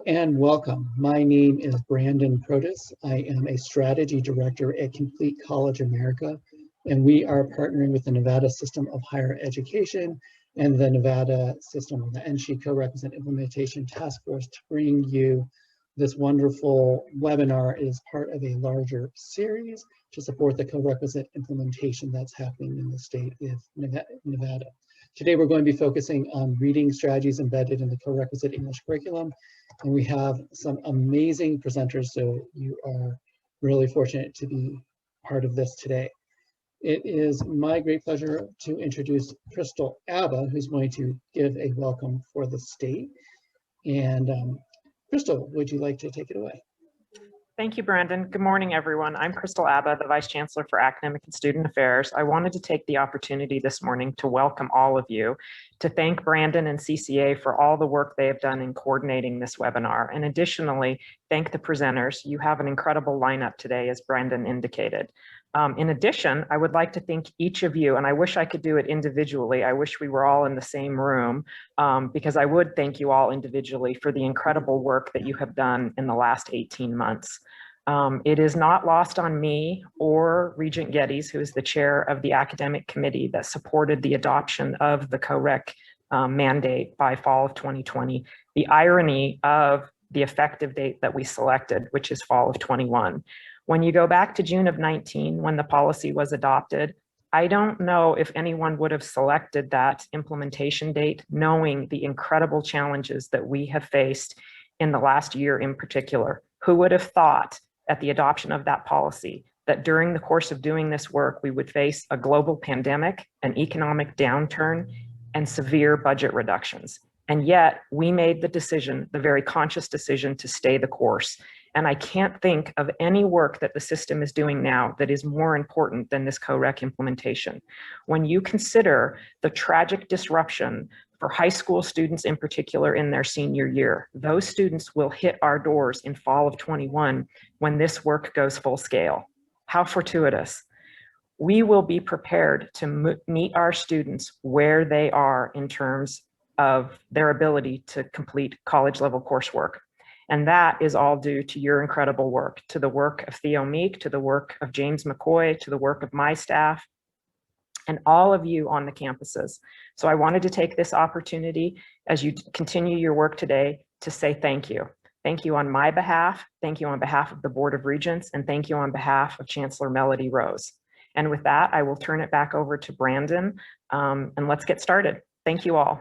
And welcome. My name is Brandon Protis. I am a strategy director at Complete College America, and we are partnering with the Nevada System of Higher Education and the Nevada System of the NSHE Co-Requisite Implementation Task Force to bring you this wonderful webinar. It is part of a larger series to support the co-requisite implementation that's happening in the state of Nevada. Today, we're going to be focusing on reading strategies embedded in the co-requisite English curriculum. And we have some amazing presenters, so you are really fortunate to be part of this today. It is my great pleasure to introduce Crystal Abba, who's going to give a welcome for the state. And Crystal, would you like to take it away? Thank you, Brandon. Good morning, everyone. I'm Crystal Abba, the Vice Chancellor for Academic and Student Affairs. I wanted to take the opportunity this morning to welcome all of you, to thank Brandon and CCA for all the work they have done in coordinating this webinar, and additionally, thank the presenters. You have an incredible lineup today, as Brandon indicated. In addition, I would like to thank each of you, and I wish I could do it individually. I wish we were all in the same room, because I would thank you all individually for the incredible work that you have done in the last 18 months. It is not lost on me or Regent Geddes, who is the chair of the academic committee that supported the adoption of the COREC mandate by fall of 2020, the irony of the effective date that we selected, which is fall of 21. When you go back to June of 19, when the policy was adopted, I don't know if anyone would have selected that implementation date, knowing the incredible challenges that we have faced in the last year in particular. Who would have thought at the adoption of that policy that during the course of doing this work, we would face a global pandemic, an economic downturn, and severe budget reductions? And yet we made the decision, the very conscious decision, to stay the course. And I can't think of any work that the system is doing now that is more important than this COREC implementation. When you consider the tragic disruption for high school students in particular in their senior year, those students will hit our doors in fall of 21 when this work goes full scale. How fortuitous. We will be prepared to meet our students where they are in terms of their ability to complete college level coursework. And that is all due to your incredible work, to the work of Theo Meek, to the work of James McCoy, to the work of my staff, and all of you on the campuses. So I wanted to take this opportunity as you continue your work today to say thank you. Thank you on my behalf, thank you on behalf of the Board of Regents, and thank you on behalf of Chancellor Melody Rose. And with that, I will turn it back over to Brandon, and let's get started. Thank you all.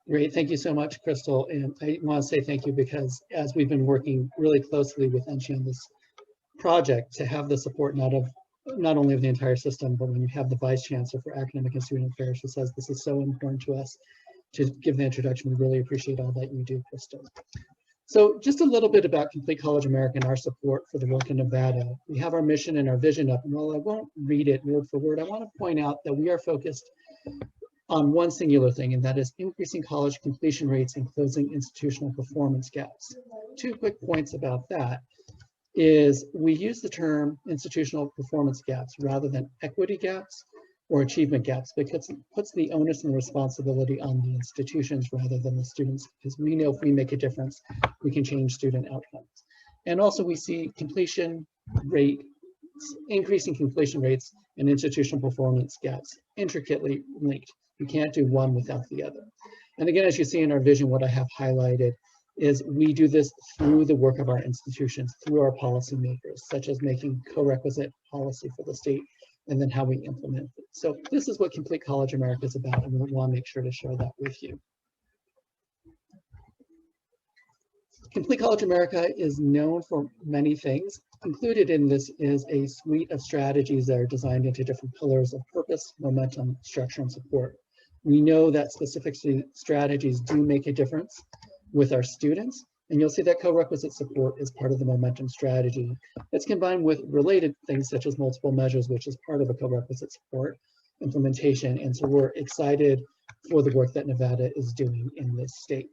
Great, thank you so much, Crystal. And I want to say thank you because as we've been working really closely with NSHE on this project, to have the support not only of the entire system, but when you have the Vice Chancellor for Academic and Student Affairs who says this is so important to us, to give the introduction, we really appreciate all that you do, Crystal. So just a little bit about Complete College America and our support for the work in Nevada. We have our mission and our vision up, and while I won't read it word for word, I want to point out that we are focused on one singular thing, and that is increasing college completion rates and closing institutional performance gaps. 2 quick points about that is we use the term institutional performance gaps rather than equity gaps or achievement gaps, because it puts the onus and responsibility on the institutions rather than the students, because we know if we make a difference, we can change student outcomes. And also we see completion rate, increasing completion rates and institutional performance gaps intricately linked. You can't do one without the other. And again, as you see in our vision, what I have highlighted is we do this through the work of our institutions, through our policymakers, such as making co-requisite policy for the state, and then how we implement it. So this is what Complete College America is about, and we want to make sure to share that with you. Complete College America is known for many things. Included in this is a suite of strategies that are designed into different pillars of purpose, momentum, structure, and support. We know that specific strategies do make a difference with our students, and you'll see that co-requisite support is part of the momentum strategy. It's combined with related things such as multiple measures, which is part of a co-requisite support implementation. And so we're excited for the work that Nevada is doing in this state.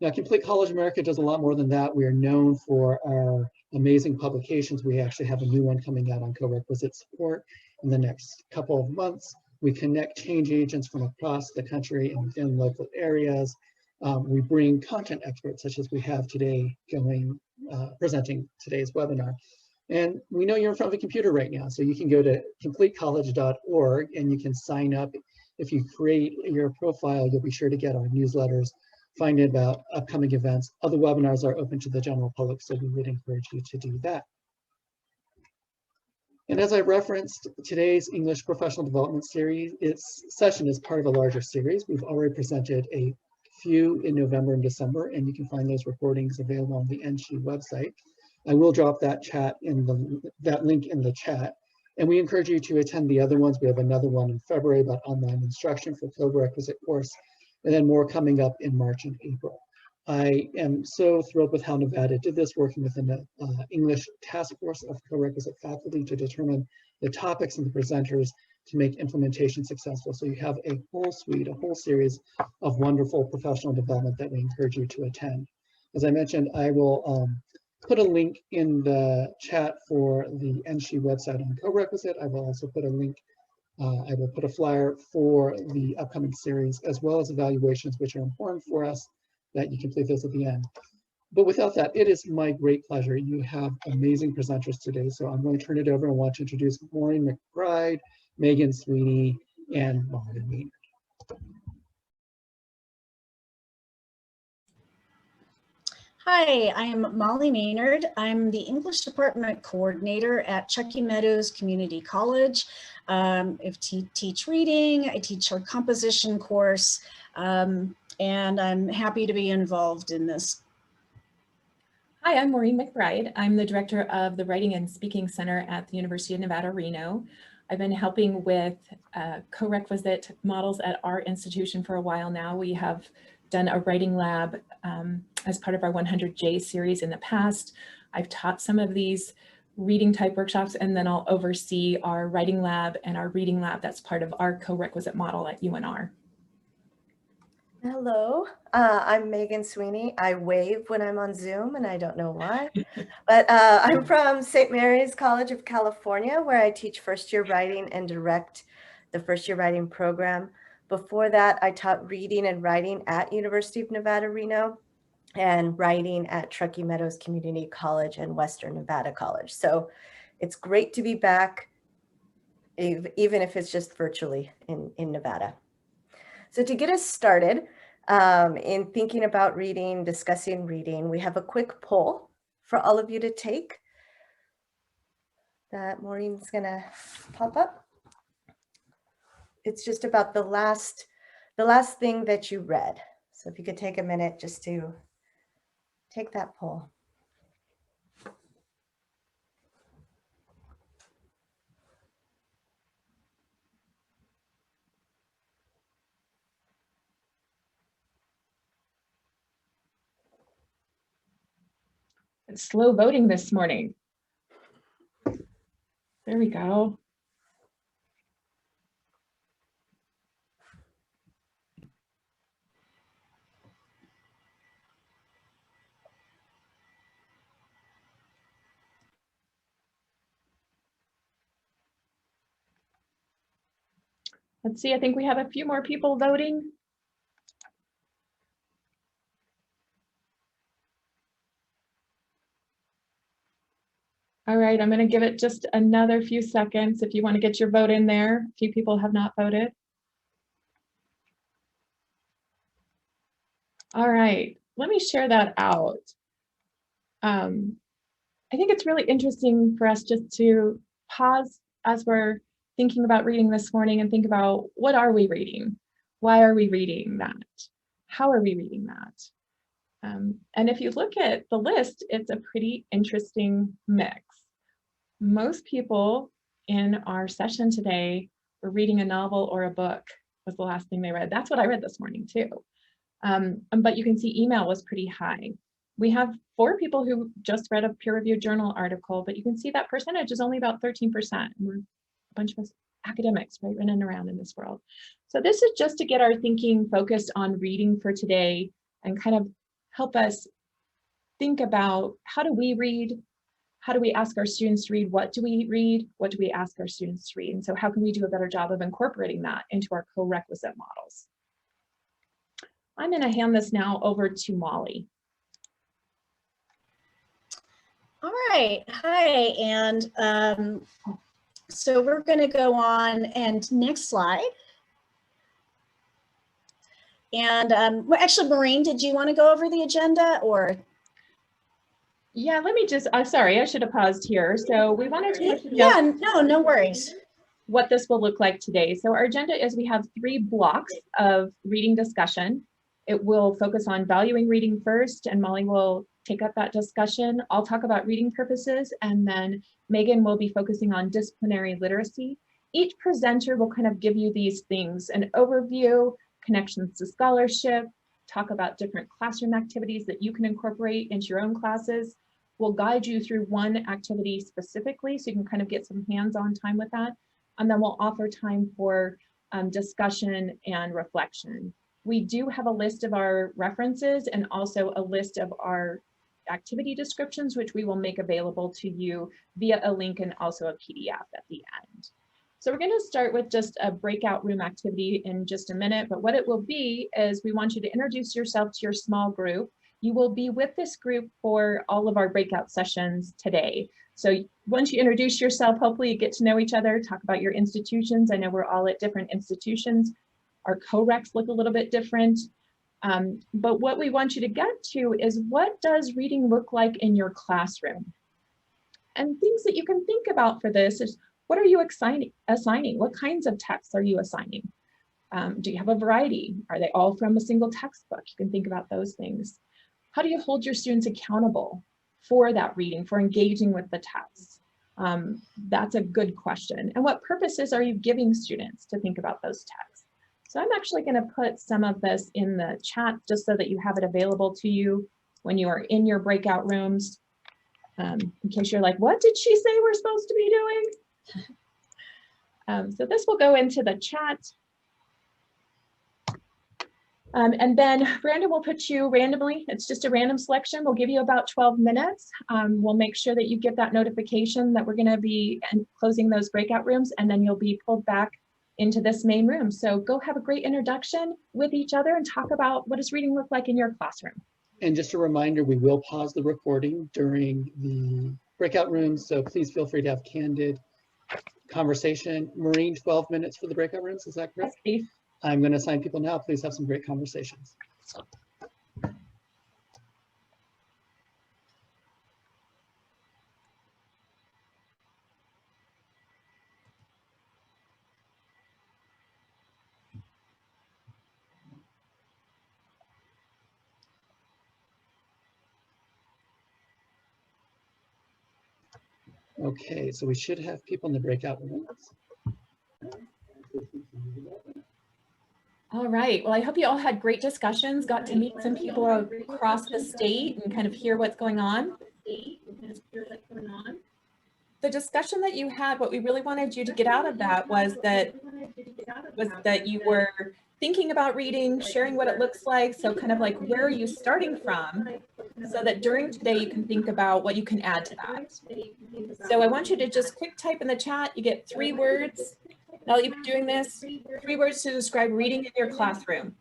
Now, Complete College America does a lot more than that. We are known for our amazing publications. We actually have a new one coming out on co-requisite support in the next couple of months. We connect change agents from across the country and within local areas. We bring content experts, such as we have today presenting today's webinar. And we know you're in front of a computer right now, so you can go to completecollege.org and you can sign up. If you create your profile, you'll be sure to get our newsletters, find out about upcoming events. Other webinars are open to the general public, so we would encourage you to do that. And as I referenced, today's English Professional Development Series, its session is part of a larger series. We've already presented a few in November and December, and you can find those recordings available on the NSHE website. I will drop that link in the chat. And we encourage you to attend the other ones. We have another one in February about online instruction for Corequisite course, and then more coming up in March and April. I am so thrilled with how Nevada did this, working with an English task force of Corequisite faculty to determine the topics and the presenters to make implementation successful. So you have a whole suite, a whole series of wonderful professional development that we encourage you to attend. As I mentioned, I will put a link in the chat for the NSHE website on Corequisite. I will also put a link, I will put a flyer for the upcoming series, as well as evaluations, which are important for us, that you can please those at the end. But without that, it is my great pleasure. You have amazing presenters today, so I'm going to turn it over and want to introduce Maureen McBride, Megan Sweeney, and Molly Maynard. Hi, I am Molly Maynard. I'm the English Department Coordinator at Chucky Meadows Community College. I teach reading, I teach our composition course, and I'm happy to be involved in this. Hi, I'm Maureen McBride. I'm the director of the Writing and Speaking Center at the University of Nevada, Reno. I've been helping with Corequisite models at our institution for a while now. We have done a writing lab as part of our 100J series in the past. I've taught some of these reading type workshops, and then I'll oversee our writing lab and our reading lab that's part of our Corequisite model at UNR. Hello, I'm Megan Sweeney. I wave when I'm on Zoom and I don't know why, but I'm from St. Mary's College of California, where I teach first year writing and direct the first year writing program. Before that, I taught reading and writing at University of Nevada, Reno, and writing at Truckee Meadows Community College and Western Nevada College. So it's great to be back, even if it's just virtually in Nevada. So to get us started in thinking about reading, discussing reading, we have a quick poll for all of you to take that Maureen's gonna pop up. It's just about the last thing that you read. So if you could take a minute just to take that poll. It's slow voting this morning. There we go. Let's see, I think we have a few more people voting. All right, I'm going to give it just another few seconds if you want to get your vote in there. A few people have not voted. All right, let me share that out. I think it's really interesting for us just to pause as we're thinking about reading this morning and think about, what are we reading? Why are we reading that? How are we reading that? And if you look at the list, it's a pretty interesting mix. Most people in our session today were reading a novel or a book was the last thing they read. That's what I read this morning too. But you can see email was pretty high. We have 4 people who just read a peer-reviewed journal article, but you can see that percentage is only about 13%. We're a bunch of us academics, right, running around in this world. So this is just to get our thinking focused on reading for today and kind of help us think about, how do we read? how do we ask our students to read? What do we read? What do we ask our students to read? And so how can we do a better job of incorporating that into our co-requisite models? I'm going to hand this now over to Molly. All right, hi, and so we're going to go on, and next slide. And well, actually, Maureen, did you want to go over the agenda, or? Yeah, let me just, sorry, I should have paused here. So we wanted to yeah, no worries. What this will look like today. So our agenda is we have 3 blocks of reading discussion. It will focus on valuing reading first, and Molly will take up that discussion. I'll talk about reading purposes, and then Megan will be focusing on disciplinary literacy. Each presenter will kind of give you these things: an overview, connections to scholarship, talk about different classroom activities that you can incorporate into your own classes. We'll guide you through one activity specifically so you can kind of get some hands-on time with that. And then we'll offer time for discussion and reflection. We do have a list of our references and also a list of our activity descriptions, which we will make available to you via a link and also a PDF at the end. So we're going to start with just a breakout room activity in just a minute, but what it will be is we want you to introduce yourself to your small group. You will be with this group for all of our breakout sessions today. So once you introduce yourself, hopefully you get to know each other, talk about your institutions. I know we're all at different institutions. Our co-recs look a little bit different. But what we want you to get to is, what does reading look like in your classroom? And things that you can think about for this is, what are you assigning? What kinds of texts are you assigning? Do you have a variety? Are they all from a single textbook? You can think about those things. How do you hold your students accountable for that reading, for engaging with the text? That's a good question. And what purposes are you giving students to think about those texts? So I'm actually going to put some of this in the chat just so that you have it available to you when you are in your breakout rooms, in case you're like, what did she say we're supposed to be doing? So this will go into the chat. And then Brandon will put you randomly. It's just a random selection. We'll give you about 12 minutes. We'll make sure that you get that notification that we're going to be closing those breakout rooms, and then you'll be pulled back into this main room. So go have a great introduction with each other and talk about, what does reading look like in your classroom? And just a reminder, we will pause the recording during the breakout rooms, so please feel free to have candid conversation. Maureen, 12 minutes for the breakout rooms, is that correct? Yes, I'm going to assign people now. Please have some great conversations. Okay, so we should have people in the breakout rooms. All right. Well, I hope you all had great discussions, got to meet some people across the state and kind of hear what's going on. The discussion that you had, what we really wanted you to get out of that was that you were thinking about reading, sharing what it looks like. So kind of like, where are you starting from? So that during today, you can think about what you can add to that. So I want you to just quick type in the chat. You get 3 words. Now that you've been doing this, 3 words to describe reading in your classroom.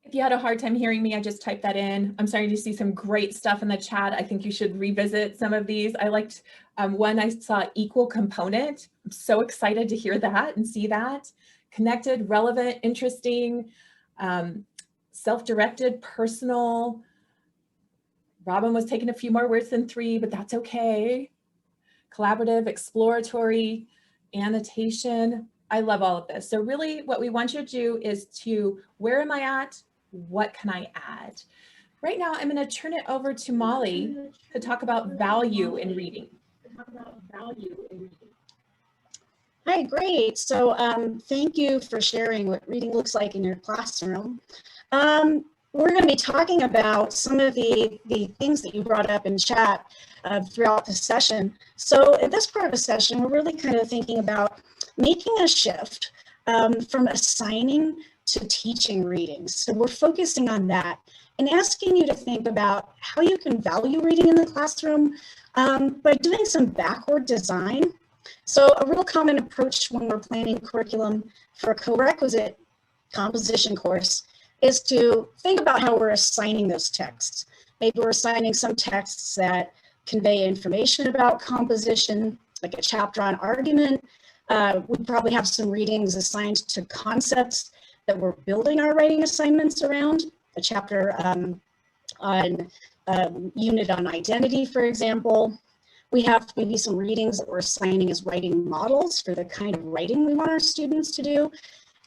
If you had a hard time hearing me, I just typed that in. I'm starting to see some great stuff in the chat. I think you should revisit some of these. I liked one I saw, equal component. I'm so excited to hear that and see that. Connected, relevant, interesting, self-directed, personal. Robin was taking a few more words than 3, but that's okay. Collaborative, exploratory, annotation. I love all of this. So really what we want you to do is to, where am I at? What can I add? Right now, I'm going to turn it over to Molly to talk about value in reading. Hi, great. So thank you for sharing what reading looks like in your classroom. We're going to be talking about some of the things that you brought up in chat throughout the session. So in this part of the session, we're really kind of thinking about making a shift from assigning to teaching readings. So we're focusing on that and asking you to think about how you can value reading in the classroom by doing some backward design. So a real common approach when we're planning curriculum for a co-requisite composition course is to think about how we're assigning those texts. Maybe we're assigning some texts that convey information about composition, like a chapter on argument. We probably have some readings assigned to concepts that we're building our writing assignments around, a chapter on unit on identity, for example. We have maybe some readings that we're assigning as writing models for the kind of writing we want our students to do.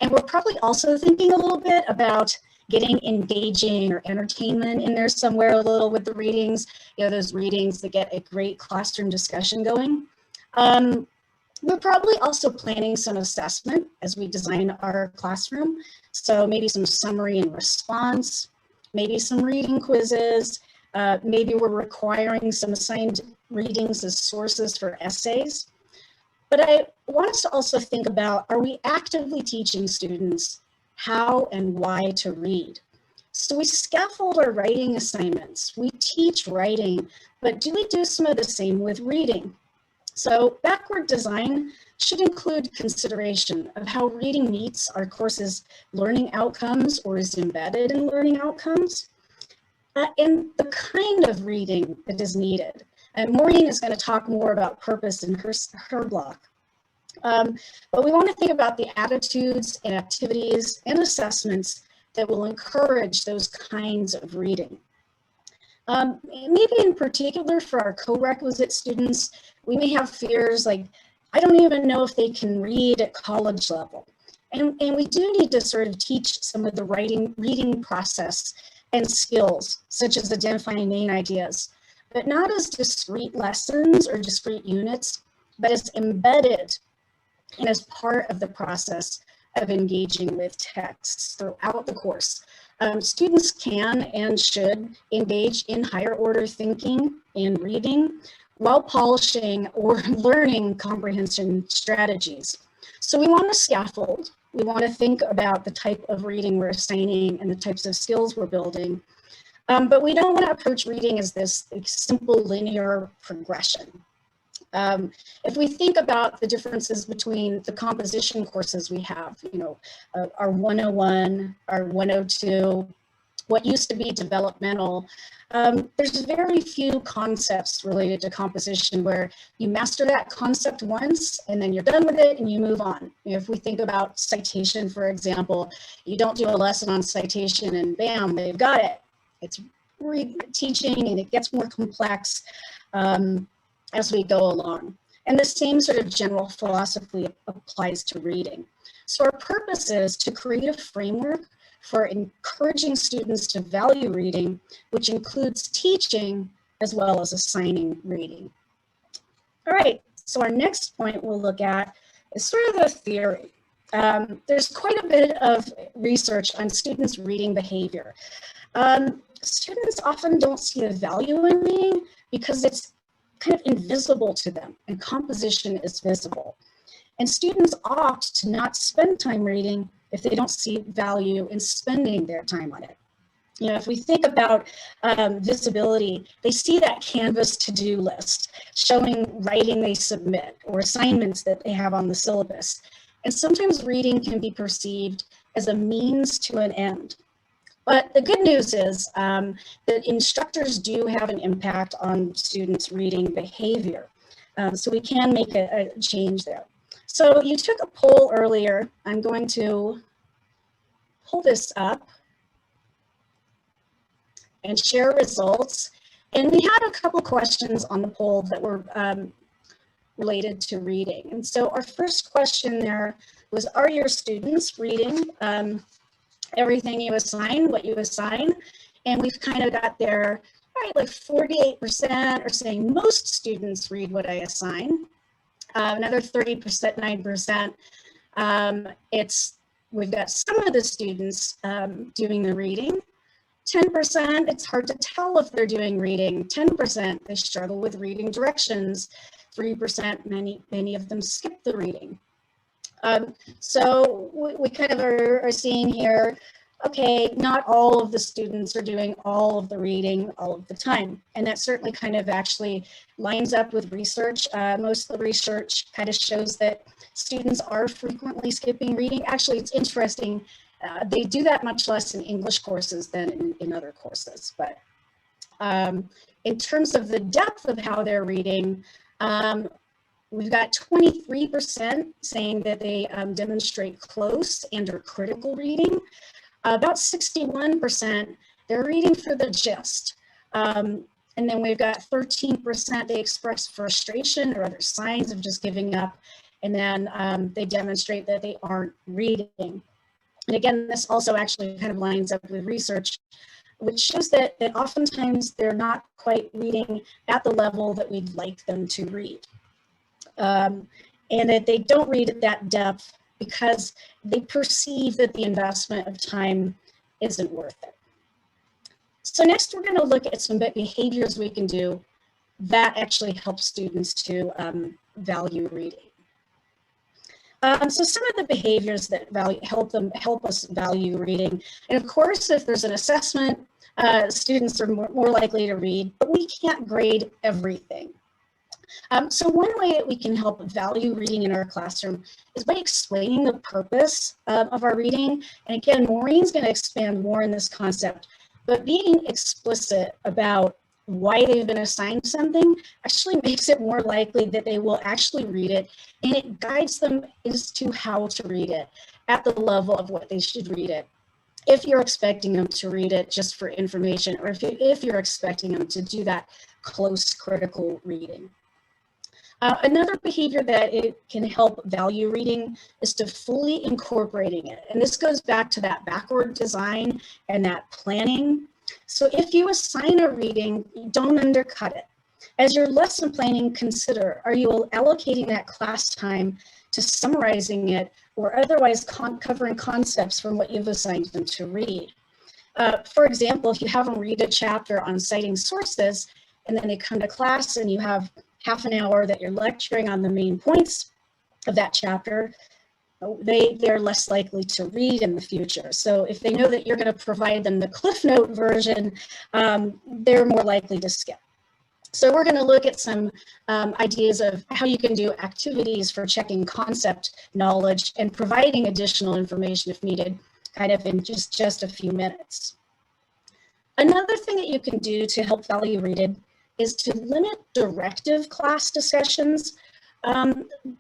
And we're probably also thinking a little bit about getting engaging or entertainment in there somewhere a little with the readings, those readings that get a great classroom discussion going. We're probably also planning some assessment as we design our classroom. So maybe some summary and response, maybe some reading quizzes, maybe we're requiring some assigned readings as sources for essays. But I want us to also think about, are we actively teaching students how and why to read? So we scaffold our writing assignments. We teach writing, but do we do some of the same with reading? So backward design should include consideration of how reading meets our course's learning outcomes or is embedded in learning outcomes, and the kind of reading that is needed. And Maureen is going to talk more about purpose in her block. But we want to think about the attitudes and activities and assessments that will encourage those kinds of reading. Maybe in particular for our co-requisite students, we may have fears like, I don't even know if they can read at college level. And we do need to sort of teach some of the reading process and skills, such as identifying main ideas, but not as discrete lessons or discrete units, but as embedded and as part of the process of engaging with texts throughout the course. Students can and should engage in higher order thinking and reading while polishing or learning comprehension strategies. So we want to scaffold. We want to think about the type of reading we're assigning and the types of skills we're building. But we don't want to approach reading as this simple linear progression. If we think about the differences between the composition courses we have, our 101, our 102, what used to be developmental, there's very few concepts related to composition where you master that concept once and then you're done with it and you move on. If we think about citation, for example, you don't do a lesson on citation and bam, they've got it. It's teaching and it gets more complex as we go along. And the same sort of general philosophy applies to reading. So our purpose is to create a framework for encouraging students to value reading, which includes teaching as well as assigning reading. All right, so our next point we'll look at is sort of the theory. There's quite a bit of research on students' reading behavior. Students often don't see the value in reading because it's kind of invisible to them, and composition is visible. And students opt to not spend time reading if they don't see value in spending their time on it. If we think about visibility, they see that Canvas to-do list showing writing they submit or assignments that they have on the syllabus. And sometimes reading can be perceived as a means to an end. But the good news is that instructors do have an impact on students' reading behavior. So we can make a change there. So you took a poll earlier. I'm going to pull this up and share results. And we had a couple questions on the poll that were related to reading. And so our first question there was, are your students reading everything you assign, what you assign? And we've kind of got there, right, like 48% are saying most students read what I assign. Another 30%, 9%, we've got some of the students doing the reading. 10%, it's hard to tell if they're doing reading. 10%, they struggle with reading directions. 3%, many of them skip the reading. So we kind of are seeing here, okay, not all of the students are doing all of the reading all of the time. And that certainly kind of actually lines up with research. Most of the research kind of shows that students are frequently skipping reading. Actually, it's interesting. They do that much less in English courses than in other courses. But in terms of the depth of how they're reading, we've got 23% saying that they demonstrate close and or critical reading. About 61%, they're reading for the gist. And then we've got 13% they express frustration or other signs of just giving up. And then they demonstrate that they aren't reading. And again, this also actually kind of lines up with research, which shows that oftentimes they're not quite reading at the level that we'd like them to read. And that they don't read at that depth because they perceive that the investment of time isn't worth it. So next, we're going to look at some behaviors we can do that actually help students to value reading. So some of the behaviors that help us value reading, and of course, if there's an assessment, students are more likely to read, but we can't grade everything. So one way that we can help value reading in our classroom is by explaining the purpose of our reading. And again, Maureen's going to expand more in this concept, but being explicit about why they've been assigned something actually makes it more likely that they will actually read it, and it guides them as to how to read it at the level of what they should read it. If you're expecting them to read it just for information, or if you're expecting them to do that close critical reading. Another behavior that it can help value reading is to fully incorporating it. And this goes back to that backward design and that planning. So if you assign a reading, don't undercut it. As your lesson planning, consider, are you allocating that class time to summarizing it or otherwise covering concepts from what you've assigned them to read? For example, if you have them read a chapter on citing sources, and then they come to class and you have half an hour that you're lecturing on the main points of that chapter, they're less likely to read in the future. So if they know that you're going to provide them the Cliff Note version, they're more likely to skip. So we're going to look at some ideas of how you can do activities for checking concept knowledge and providing additional information if needed, kind of in just a few minutes. Another thing that you can do to help value reading is to limit directive class discussions.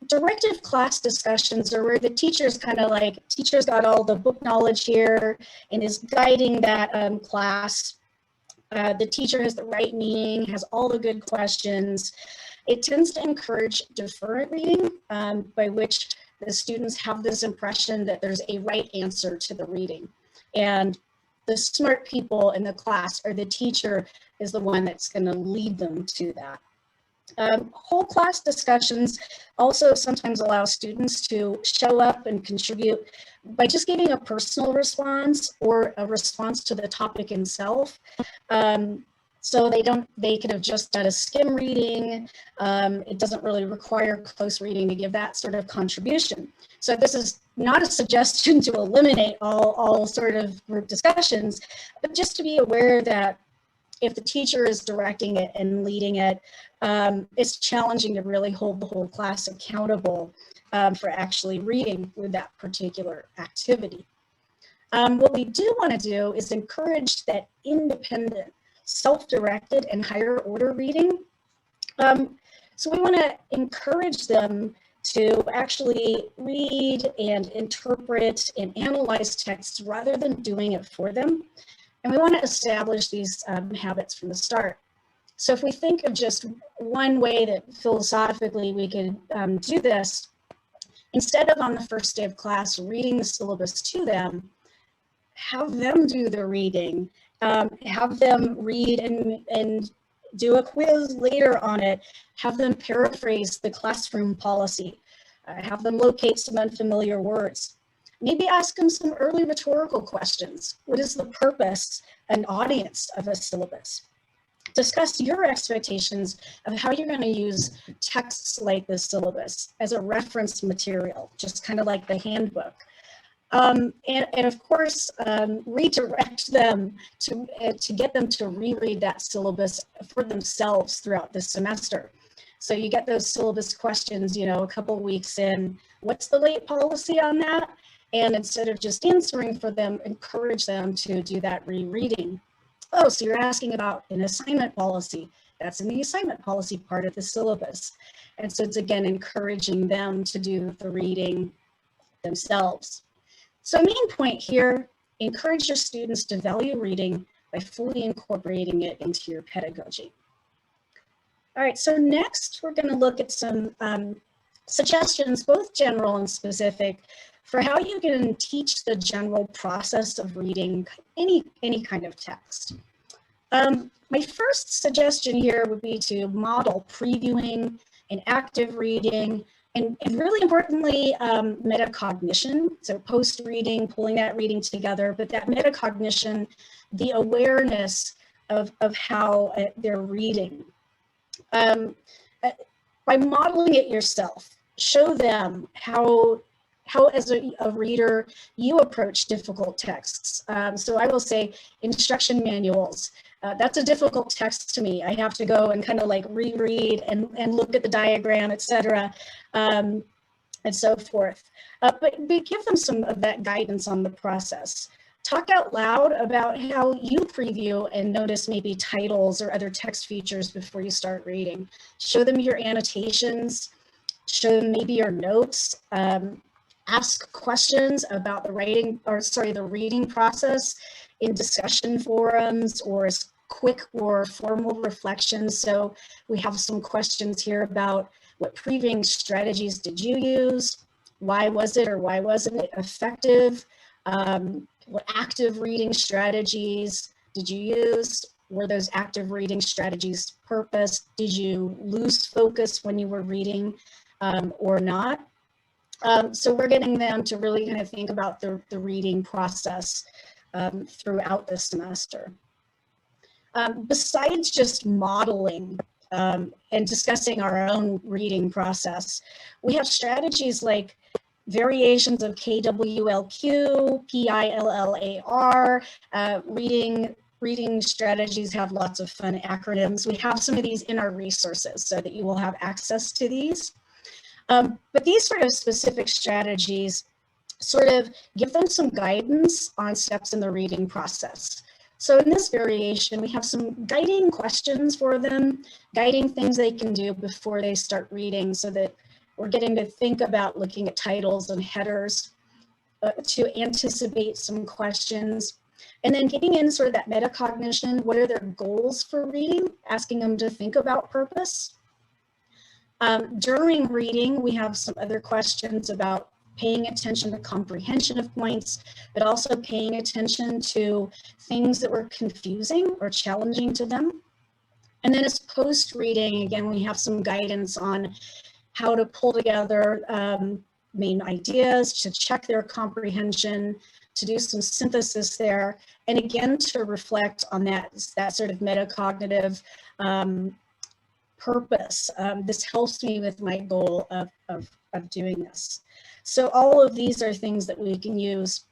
Directive class discussions are where the teacher's kind of like, teacher's got all the book knowledge here and is guiding that class. The teacher has the right meaning, has all the good questions. It tends to encourage deferent reading, by which the students have this impression that there's a right answer to the reading. And the smart people in the class or the teacher is the one that's going to lead them to that. Whole class discussions also sometimes allow students to show up and contribute by just giving a personal response or a response to the topic itself. So they could have just done a skim reading. It doesn't really require close reading to give that sort of contribution. So this is not a suggestion to eliminate all sort of group discussions, but just to be aware that if the teacher is directing it and leading it, it's challenging to really hold the whole class accountable for actually reading with that particular activity. What we do want to do is encourage that independent, self-directed and higher order reading. So we want to encourage them to actually read and interpret and analyze texts rather than doing it for them. And we want to establish these habits from the start. So if we think of just one way that philosophically we could do this, instead of on the first day of class reading the syllabus to them, have them do the reading, have them read and do a quiz later on it, have them paraphrase the classroom policy, have them locate some unfamiliar words. Maybe ask them some early rhetorical questions. What is the purpose and audience of a syllabus? Discuss your expectations of how you're going to use texts like the syllabus as a reference material, just kind of like the handbook. And of course, redirect them to get them to reread that syllabus for themselves throughout the semester. So you get those syllabus questions, you know, a couple weeks in, what's the late policy on that? And instead of just answering for them, encourage them to do that rereading. Oh, so you're asking about an assignment policy. That's in the assignment policy part of the syllabus. And so it's again, encouraging them to do the reading themselves. So main point here, encourage your students to value reading by fully incorporating it into your pedagogy. All right, so next we're going to look at some suggestions, both general and specific, for how you can teach the general process of reading any kind of text. My first suggestion here would be to model previewing and active reading, and really importantly, metacognition. So post-reading, pulling that reading together, but that metacognition, the awareness of how they're reading. By modeling it yourself, show them how as a reader, you approach difficult texts. So I will say instruction manuals. That's a difficult text to me. I have to go and kind of like reread and look at the diagram, etc., and so forth. But give them some of that guidance on the process. Talk out loud about how you preview and notice maybe titles or other text features before you start reading. Show them your annotations, show them maybe your notes. Ask questions about the reading process in discussion forums or as quick or formal reflections. So we have some questions here about what previewing strategies did you use? Why was it or why wasn't it effective? What active reading strategies did you use? Were those active reading strategies purpose? Did you lose focus when you were reading or not? So we're getting them to really kind of think about the reading process throughout the semester. Besides just modeling and discussing our own reading process, we have strategies like variations of KWLQ, PILLAR, reading strategies have lots of fun acronyms. We have some of these in our resources so that you will have access to these. But these sort of specific strategies sort of give them some guidance on steps in the reading process. So in this variation, we have some guiding questions for them, guiding things they can do before they start reading so that we're getting to think about looking at titles and headers to anticipate some questions. And then getting in sort of that metacognition, what are their goals for reading, asking them to think about purpose. During reading, we have some other questions about paying attention to comprehension of points, but also paying attention to things that were confusing or challenging to them. And then as post-reading, again, we have some guidance on how to pull together main ideas, to check their comprehension, to do some synthesis there, and again, to reflect on that sort of metacognitive purpose. This helps me with my goal of doing this. So all of these are things that we can use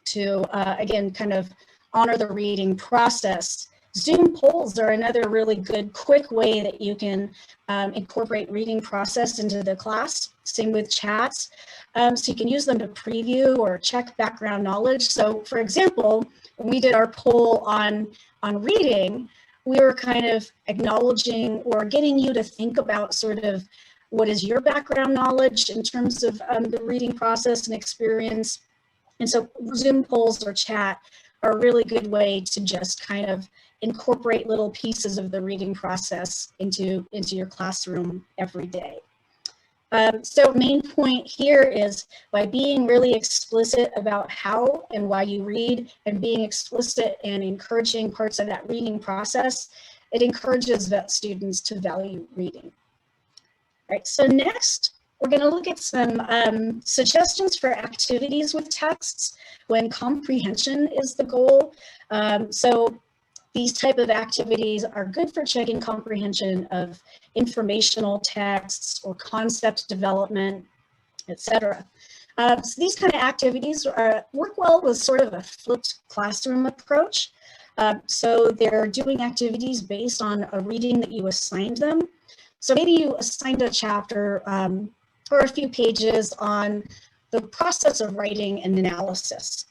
to, again, kind of honor the reading process. Zoom polls are another really good, quick way that you can incorporate reading process into the class. Same with chats. So you can use them to preview or check background knowledge. So for example, when we did our poll on reading, we were kind of acknowledging or getting you to think about sort of what is your background knowledge in terms of the reading process and experience. And so Zoom polls or chat are a really good way to just kind of incorporate little pieces of the reading process into your classroom every day. So main point here is by being really explicit about how and why you read and being explicit and encouraging parts of that reading process, it encourages students to value reading. All right, so next, we're going to look at some suggestions for activities with texts when comprehension is the goal. So these type of activities are good for checking comprehension of informational texts or concept development, etc. So these kind of activities work well with sort of a flipped classroom approach. So they're doing activities based on a reading that you assigned them. So maybe you assigned a chapter or a few pages on the process of writing an analysis.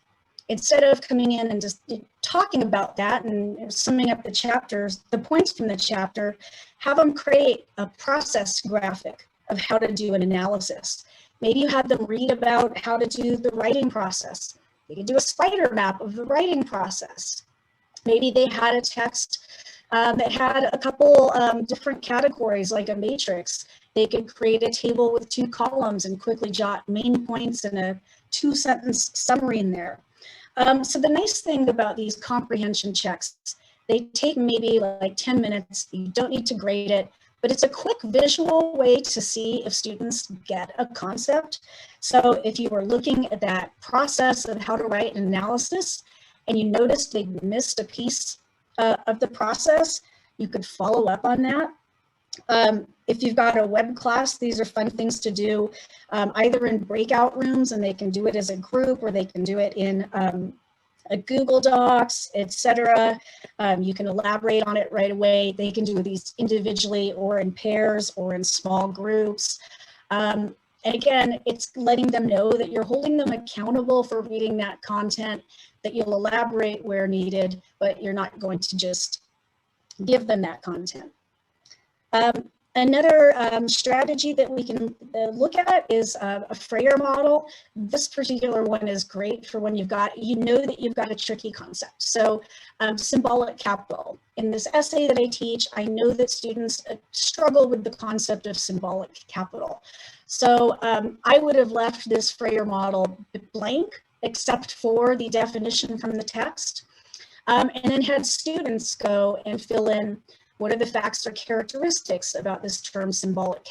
Instead of coming in and just talking about that and summing up the chapters, the points from the chapter, have them create a process graphic of how to do an analysis. Maybe you had them read about how to do the writing process. They could do a spider map of the writing process. Maybe they had a text that had a couple different categories like a matrix. They could create a table with 2 columns and quickly jot main points and a 2-sentence summary in there. So the nice thing about these comprehension checks, they take maybe like 10 minutes. You don't need to grade it, but it's a quick visual way to see if students get a concept. So if you were looking at that process of how to write an analysis and you noticed they missed a piece of the process, you could follow up on that. If you've got a web class, these are fun things to do either in breakout rooms, and they can do it as a group, or they can do it in a Google Docs, etc. You can elaborate on it right away. They can do these individually or in pairs or in small groups. And again, it's letting them know that you're holding them accountable for reading that content, that you'll elaborate where needed, but you're not going to just give them that content. Another strategy that we can look at is a Frayer model. This particular one is great for when you know that you've got a tricky concept. So symbolic capital. In this essay that I teach, I know that students struggle with the concept of symbolic capital. So I would have left this Frayer model blank, except for the definition from the text, and then had students go and fill in what are the facts or characteristics about this term symbolic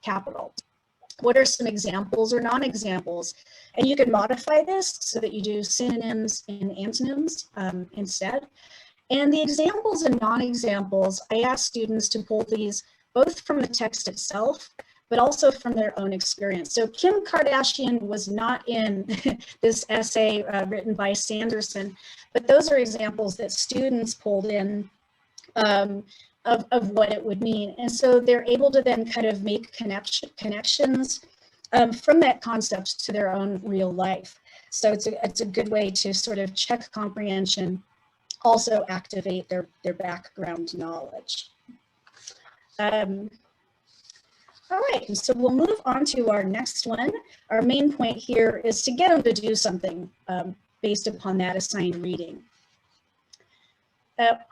capital? What are some examples or non-examples? And you can modify this so that you do synonyms and antonyms instead. And the examples and non-examples, I ask students to pull these both from the text itself, but also from their own experience. So Kim Kardashian was not in this essay written by Sanderson, but those are examples that students pulled in of what it would mean. And so they're able to then kind of make connections from that concept to their own real life. So it's a good way to sort of check comprehension, also activate their background knowledge. All right, so we'll move on to our next one. Our main point here is to get them to do something based upon that assigned reading.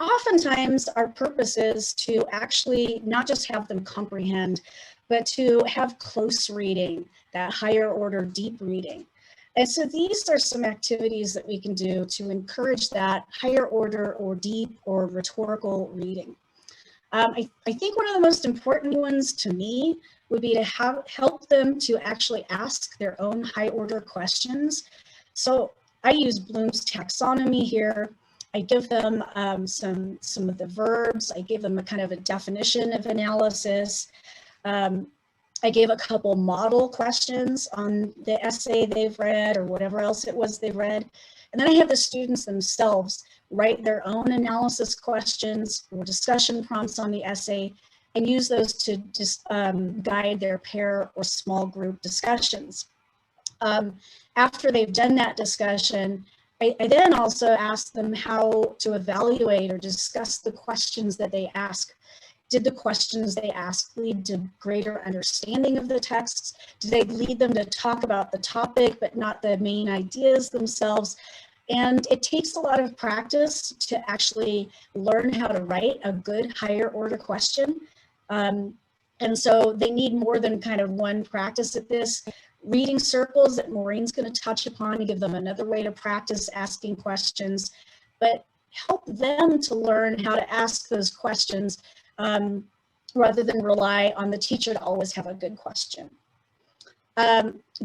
Oftentimes our purpose is to actually not just have them comprehend, but to have close reading, that higher order deep reading. And so these are some activities that we can do to encourage that higher order or deep or rhetorical reading. I think one of the most important ones to me would be to help them to actually ask their own high order questions. So I use Bloom's taxonomy here. I give them some of the verbs. I give them a kind of a definition of analysis. I gave a couple model questions on the essay they've read or whatever else it was they read. And then I have the students themselves write their own analysis questions or discussion prompts on the essay and use those to just guide their pair or small group discussions. After they've done that discussion, I then also ask them how to evaluate or discuss the questions that they ask. Did the questions they asked lead to greater understanding of the texts? Did they lead them to talk about the topic, but not the main ideas themselves? And it takes a lot of practice to actually learn how to write a good higher order question. And so they need more than kind of one practice at this. Reading circles that Maureen's going to touch upon to give them another way to practice asking questions. But help them to learn how to ask those questions rather than rely on the teacher to always have a good question.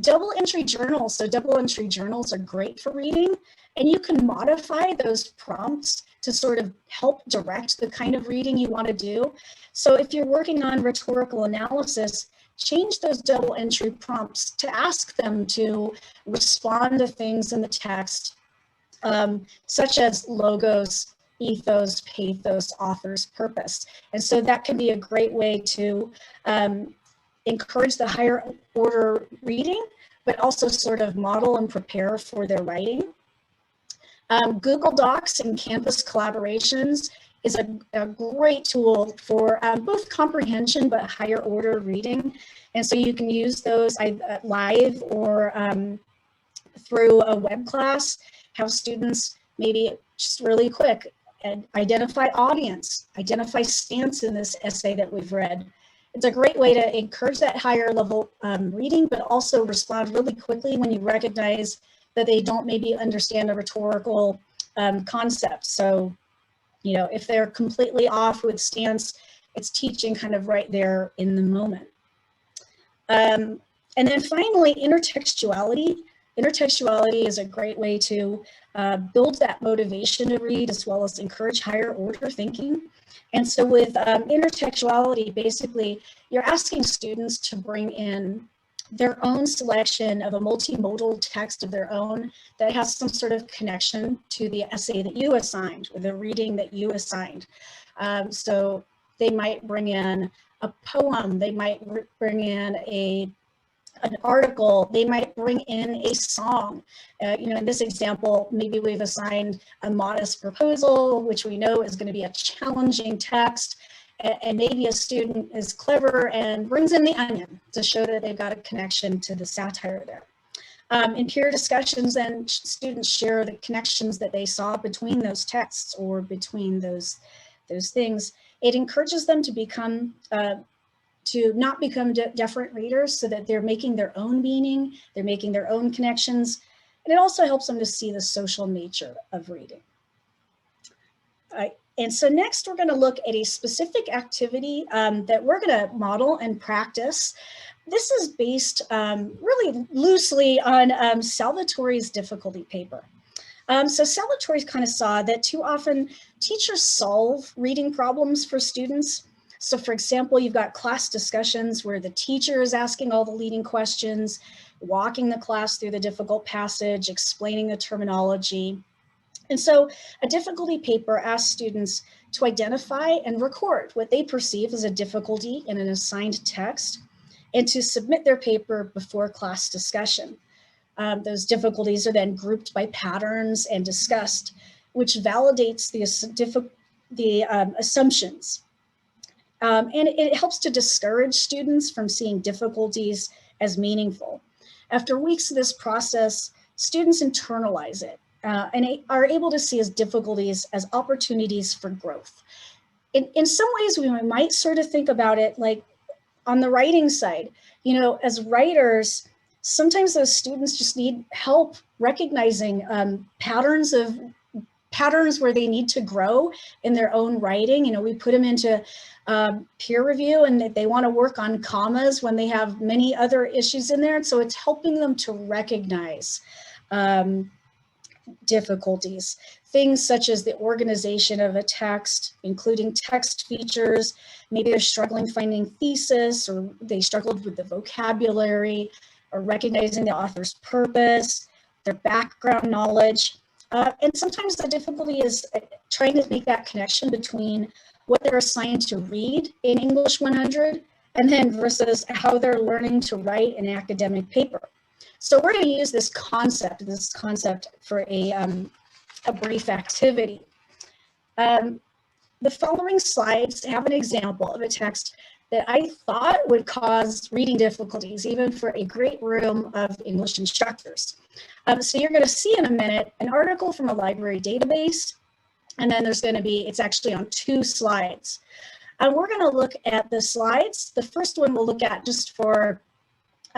Double entry journals. So double entry journals are great for reading, and you can modify those prompts to sort of help direct the kind of reading you want to do. So if you're working on rhetorical analysis, change those double entry prompts to ask them to respond to things in the text, such as logos, ethos, pathos, author's purpose. And so that can be a great way to encourage the higher order reading, but also sort of model and prepare for their writing. Google Docs and Canvas collaborations is a great tool for both comprehension but higher order reading. And so you can use those live or through a web class, have students maybe just really quick and identify audience, identify stance in this essay that we've read. It's a great way to encourage that higher level reading, but also respond really quickly when you recognize that they don't maybe understand a rhetorical concept. So, you know, if they're completely off with stance, it's teaching kind of right there in the moment. And then finally, intertextuality. Intertextuality is a great way to build that motivation to read, as well as encourage higher order thinking. And so with intertextuality, basically, you're asking students to bring in their own selection of a multimodal text of their own that has some sort of connection to the essay that you assigned or the reading that you assigned. So they might bring in a poem, they might bring in an article, they might bring in a song. You know, in this example, maybe we've assigned a modest proposal, which we know is going to be a challenging text, and maybe a student is clever and brings in the onion to show that they've got a connection to the satire there. In peer discussions, then students share the connections that they saw between those texts or between those things. It encourages them to become to not become deferent readers, so that they're making their own meaning, they're making their own connections, and it also helps them to see the social nature of reading. And so next we're going to look at a specific activity that we're going to model and practice. This is based really loosely on Salvatore's difficulty paper. So Salvatore kind of saw that too often teachers solve reading problems for students. So for example, you've got class discussions where the teacher is asking all the leading questions, walking the class through the difficult passage, explaining the terminology. And so a difficulty paper asks students to identify and record what they perceive as a difficulty in an assigned text and to submit their paper before class discussion. Those difficulties are then grouped by patterns and discussed, which validates the assumptions. And it helps to discourage students from seeing difficulties as meaningful. After weeks of this process, students internalize it and are able to see as difficulties as opportunities for growth. In some ways, we might sort of think about it like on the writing side. You know, as writers, sometimes those students just need help recognizing patterns where they need to grow in their own writing. You know, we put them into peer review and they want to work on commas when they have many other issues in there. And so it's helping them to recognize difficulties. Things such as the organization of a text, including text features. Maybe they're struggling finding thesis, or they struggled with the vocabulary, or recognizing the author's purpose, their background knowledge. And sometimes the difficulty is trying to make that connection between what they're assigned to read in English 100 and then versus how they're learning to write an academic paper. So we're going to use this concept for a brief activity. The following slides have an example of a text that I thought would cause reading difficulties, even for a great room of English instructors. So you're going to see in a minute an article from a library database, and then there's going to be, it's actually on 2 slides. And we're going to look at the slides. The first one we'll look at just for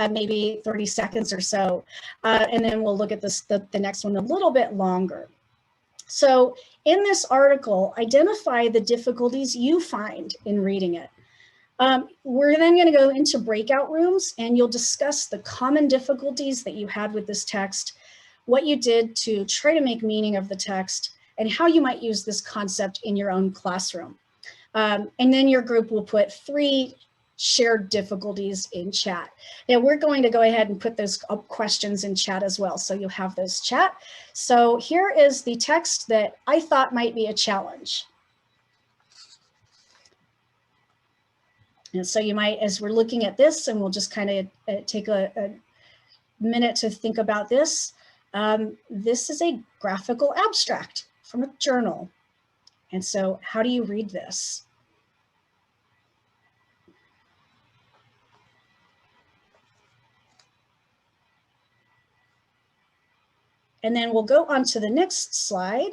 maybe 30 seconds or so, and then we'll look at the next one a little bit longer. So in this article, identify the difficulties you find in reading it. We're then going to go into breakout rooms, and you'll discuss the common difficulties that you had with this text, what you did to try to make meaning of the text, and how you might use this concept in your own classroom. And then your group will put 3 shared difficulties in chat. Now we're going to go ahead and put those questions in chat as well, so you'll have those chat. So here is the text that I thought might be a challenge. And so you might, as we're looking at this, and we'll just kind of take a minute to think about this. This is a graphical abstract from a journal. And so how do you read this? And then we'll go on to the next slide.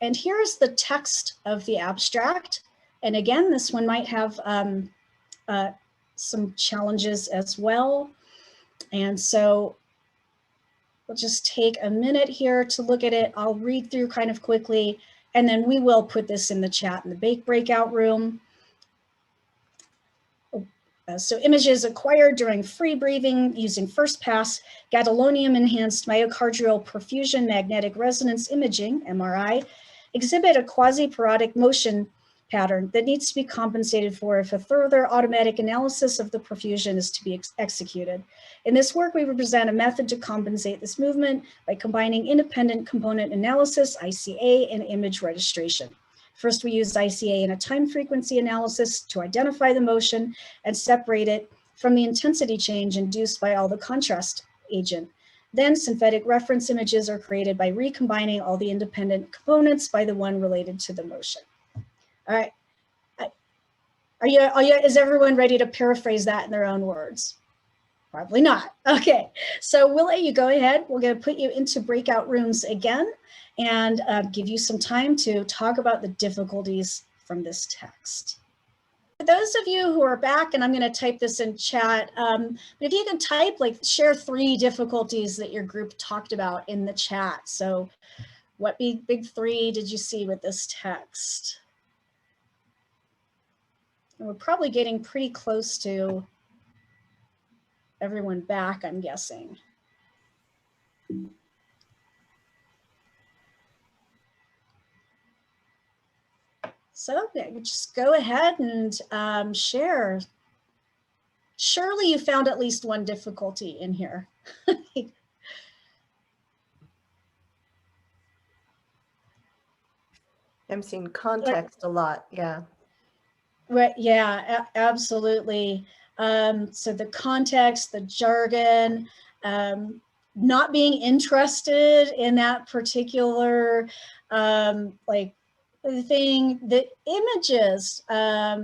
And here's the text of the abstract. And again, this one might have some challenges as well. And so we'll just take a minute here to look at it. I'll read through kind of quickly, and then we will put this in the chat in the breakout room. So images acquired during free breathing using first pass gadolinium enhanced myocardial perfusion magnetic resonance imaging, MRI, exhibit a quasi-parodic motion pattern that needs to be compensated for if a further automatic analysis of the perfusion is to be executed. In this work, we represent a method to compensate this movement by combining independent component analysis, ICA, and image registration. First, we used ICA in a time frequency analysis to identify the motion and separate it from the intensity change induced by all the contrast agent. Then synthetic reference images are created by recombining all the independent components by the one related to the motion. All right, is everyone ready to paraphrase that in their own words? Probably not. Okay, so we'll let you go ahead. We're going to put you into breakout rooms again and give you some time to talk about the difficulties from this text. For those of you who are back, and I'm going to type this in chat, but if you can type, like, share 3 difficulties that your group talked about in the chat. So what big 3 did you see with this text? And we're probably getting pretty close to everyone back, I'm guessing. So just go ahead and share. Surely you found at least one difficulty in here. I'm seeing context a lot, yeah. Right, yeah, absolutely. So the context, the jargon, not being interested in that particular like thing, the images, yeah,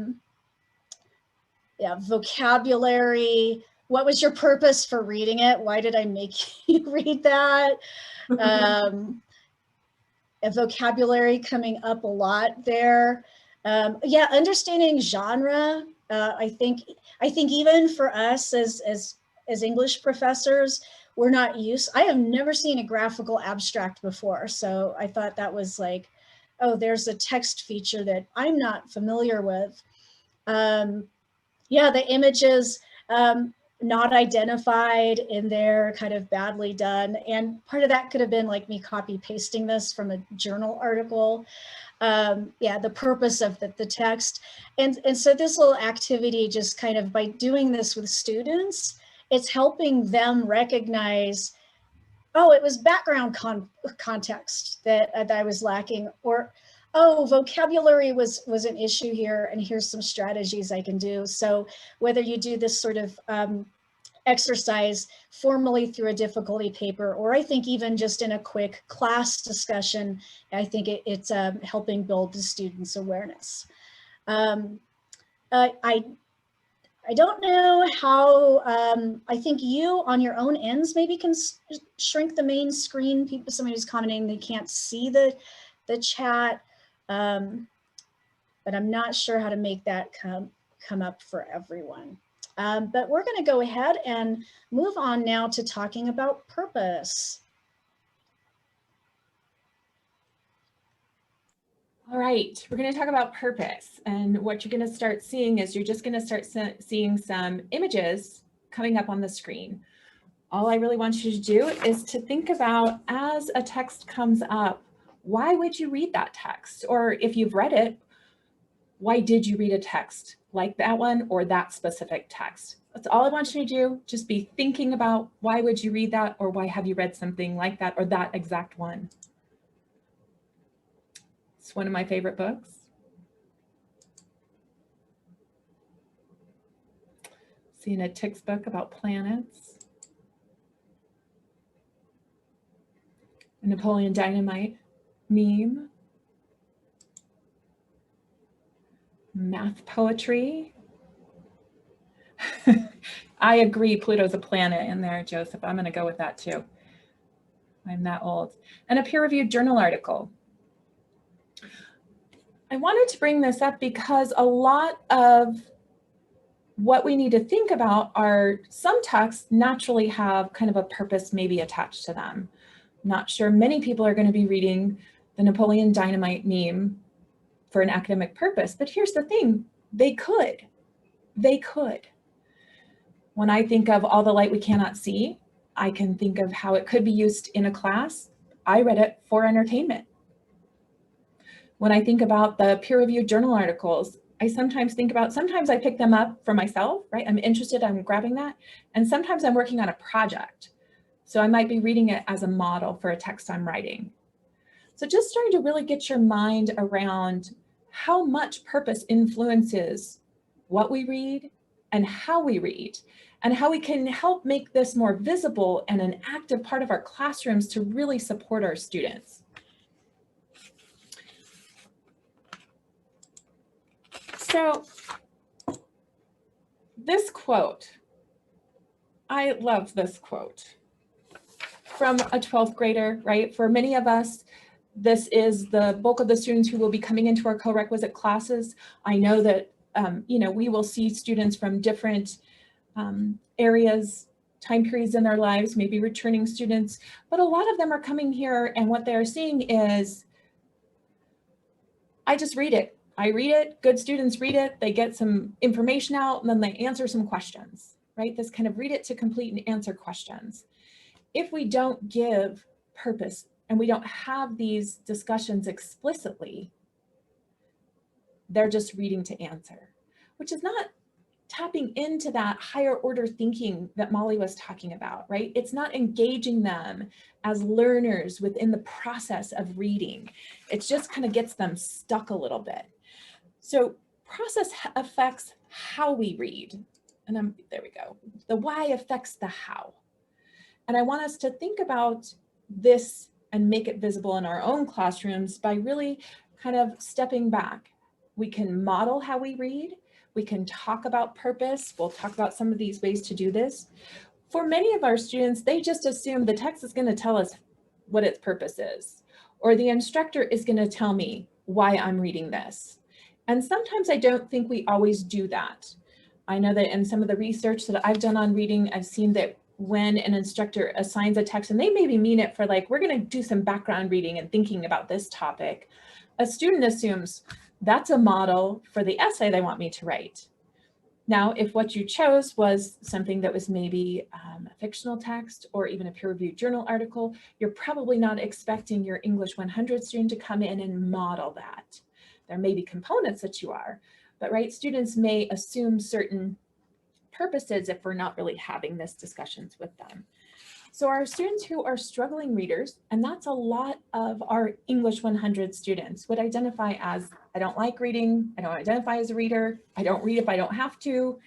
vocabulary. What was your purpose for reading it? Why did I make you read that? A vocabulary coming up a lot there. Yeah, understanding genre. I think even for us as English professors, we're not used. I have never seen a graphical abstract before, so I thought that was like, oh, there's a text feature that I'm not familiar with. Yeah, the images not identified in there, kind of badly done, and part of that could have been like me copy pasting this from a journal article. Yeah, the purpose of the text. And so this little activity, just kind of by doing this with students, it's helping them recognize, oh, it was background context that I was lacking, or, oh, vocabulary was an issue here, and here's some strategies I can do. So whether you do this sort of exercise formally through a difficulty paper, or I think even just in a quick class discussion, I think it's helping build the students' awareness. I don't know how, I think you on your own ends maybe can shrink the main screen. Somebody's commenting they can't see the chat. but I'm not sure how to make that come up for everyone. But we're going to go ahead and move on now to talking about purpose. All right, we're going to talk about purpose, and what you're going to start seeing is you're just going to start seeing some images coming up on the screen. All I really want you to do is to think about, as a text comes up, why would you read that text? Or if you've read it, why did you read a text like that one or that specific text? That's all I want you to do. Just be thinking about why would you read that, or why have you read something like that or that exact one? It's one of my favorite books. Seeing a textbook about planets. A Napoleon Dynamite meme. Math poetry. I agree, Pluto's a planet in there, Joseph. I'm going to go with that too. I'm that old. And a peer-reviewed journal article. I wanted to bring this up because a lot of what we need to think about are some texts naturally have kind of a purpose maybe attached to them. Not sure many people are going to be reading the Napoleon Dynamite meme for an academic purpose, but here's the thing, they could. When I think of All the Light We Cannot See, I can think of how it could be used in a class. I read it for entertainment. When I think about the peer-reviewed journal articles, I sometimes think about, sometimes I pick them up for myself, right? I'm interested, I'm grabbing that. And sometimes I'm working on a project. So I might be reading it as a model for a text I'm writing. So just starting to really get your mind around how much purpose influences what we read and how we read, and how we can help make this more visible and an active part of our classrooms to really support our students. So this quote, I love this quote from a 12th grader, right? For many of us, this is the bulk of the students who will be coming into our co-requisite classes. I know that, we will see students from different areas, time periods in their lives, maybe returning students, but a lot of them are coming here and what they're seeing is, I just read it. I read it, good students read it, they get some information out and then they answer some questions, right? This kind of read it to complete and answer questions. If we don't give purpose and we don't have these discussions explicitly, they're just reading to answer, which is not tapping into that higher order thinking that Molly was talking about, right? It's not engaging them as learners within the process of reading. It just kind of gets them stuck a little bit. So process affects how we read. And there we go. The why affects the how. And I want us to think about this and make it visible in our own classrooms by really kind of stepping back. We can model how we read. We can talk about purpose. We'll talk about some of these ways to do this. For many of our students, they just assume the text is going to tell us what its purpose is, or the instructor is going to tell me why I'm reading this. And sometimes I don't think we always do that. I know that in some of the research that I've done on reading, I've seen that when an instructor assigns a text, and they maybe mean it for like, we're going to do some background reading and thinking about this topic, a student assumes that's a model for the essay they want me to write. Now, if what you chose was something that was maybe a fictional text or even a peer-reviewed journal article, you're probably not expecting your English 100 student to come in and model that. There may be components that you are, but right, students may assume certain purposes if we're not really having this discussions with them. So our students who are struggling readers, and that's a lot of our English 100 students, would identify as, I don't like reading, I don't identify as a reader, I don't read if I don't have to.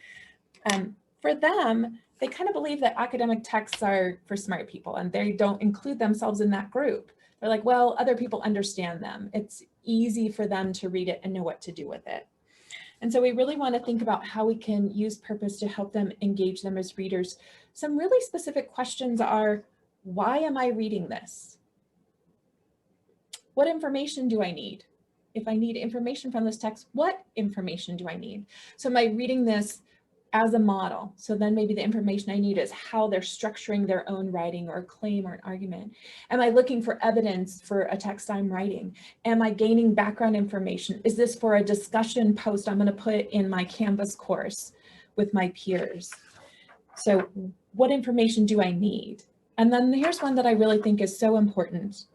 For them, they kind of believe that academic texts are for smart people and they don't include themselves in that group. They're like, well, other people understand them. It's easy for them to read it and know what to do with it. And so we really want to think about how we can use purpose to help them engage them as readers. Some really specific questions are, why am I reading this? What information do I need? if I need information from this text, what information do I need? So am I reading this as a model? So then maybe the information I need is how they're structuring their own writing or a claim or an argument. Am I looking for evidence for a text I'm writing? Am I gaining background information? Is this for a discussion post I'm going to put in my Canvas course with my peers? So what information do I need? And then here's one that I really think is so important.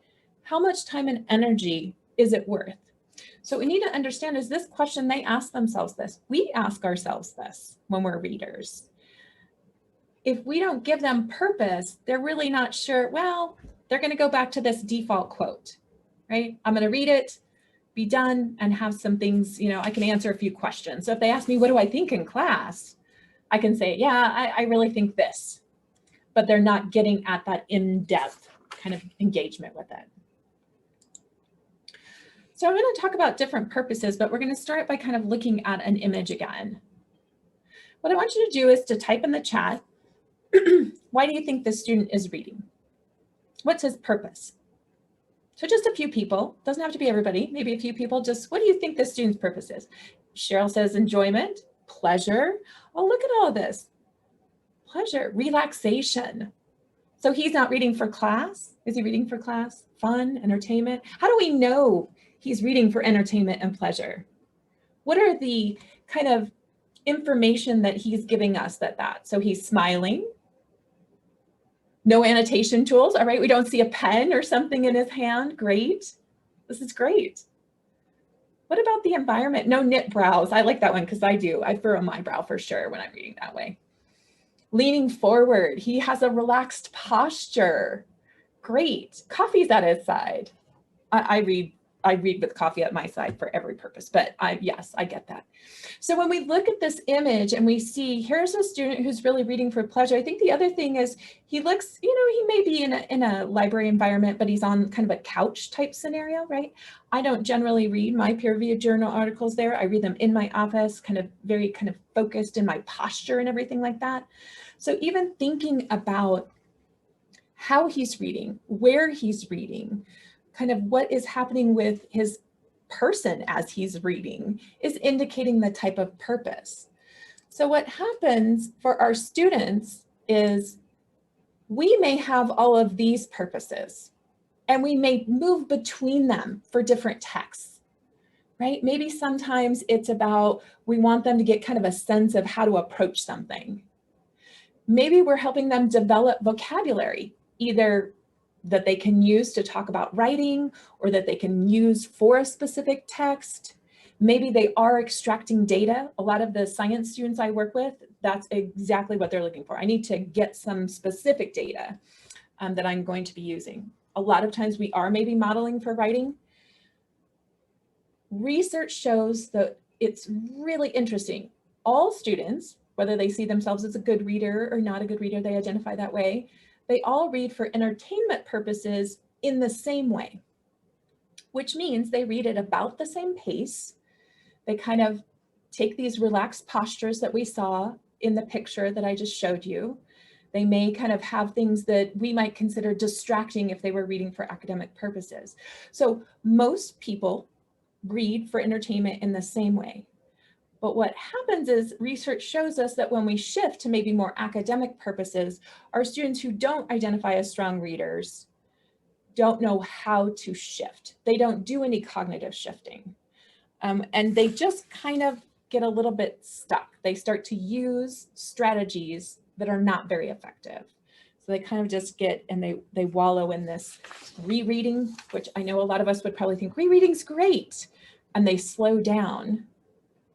How much time and energy is it worth? So we need to understand, is this question, they ask themselves this. We ask ourselves this when we're readers. If we don't give them purpose, they're really not sure, well, they're going to go back to this default quote, right? I'm going to read it, be done, and have some things, you know, I can answer a few questions. So if they ask me, what do I think in class? I can say, yeah, I really think this, but they're not getting at that in-depth kind of engagement with it. So I'm going to talk about different purposes, but we're going to start by kind of looking at an image again. What I want you to do is to type in the chat, why do you think this student is reading? What's his purpose? So just a few people, doesn't have to be everybody, maybe a few people, just what do you think this student's purpose is? Cheryl says enjoyment, pleasure. Oh, look at all of this. Pleasure, relaxation. So he's not reading for class. Is he reading for class? Fun, entertainment? How do we know he's reading for entertainment and pleasure? What are the kind of information that he's giving us that? So he's smiling. No annotation tools. All right, we don't see a pen or something in his hand. Great. This is great. What about the environment? No knit brows. I like that one because I do. I furrow my brow for sure when I'm reading that way. Leaning forward. He has a relaxed posture. Great. Coffee's at his side. I read with coffee at my side for every purpose, but yes, I get that. So when we look at this image and we see, here's a student who's really reading for pleasure. I think the other thing is he looks, you know, he may be in a library environment, but he's on kind of a couch type scenario, right? I don't generally read my peer-reviewed journal articles there. I read them in my office, kind of very kind of focused in my posture and everything like that. So even thinking about how he's reading, where he's reading, kind of what is happening with his person as he's reading is indicating the type of purpose. So what happens for our students is we may have all of these purposes and we may move between them for different texts, right? Maybe sometimes it's about, we want them to get kind of a sense of how to approach something. Maybe we're helping them develop vocabulary, either that they can use to talk about writing or that they can use for a specific text. Maybe they are extracting data. A lot of the science students I work with, that's exactly what they're looking for. I need to get some specific data that I'm going to be using. A lot of times we are maybe modeling for writing. Research shows that it's really interesting. All students, whether they see themselves as a good reader or not a good reader, they identify that way. They all read for entertainment purposes in the same way, which means they read at about the same pace. They kind of take these relaxed postures that we saw in the picture that I just showed you. They may kind of have things that we might consider distracting if they were reading for academic purposes. So most people read for entertainment in the same way. But what happens is research shows us that when we shift to maybe more academic purposes, our students who don't identify as strong readers don't know how to shift. They don't do any cognitive shifting. And they just kind of get a little bit stuck. They start to use strategies that are not very effective. So they kind of just get, and they wallow in this rereading, which I know a lot of us would probably think rereading's great, and they slow down.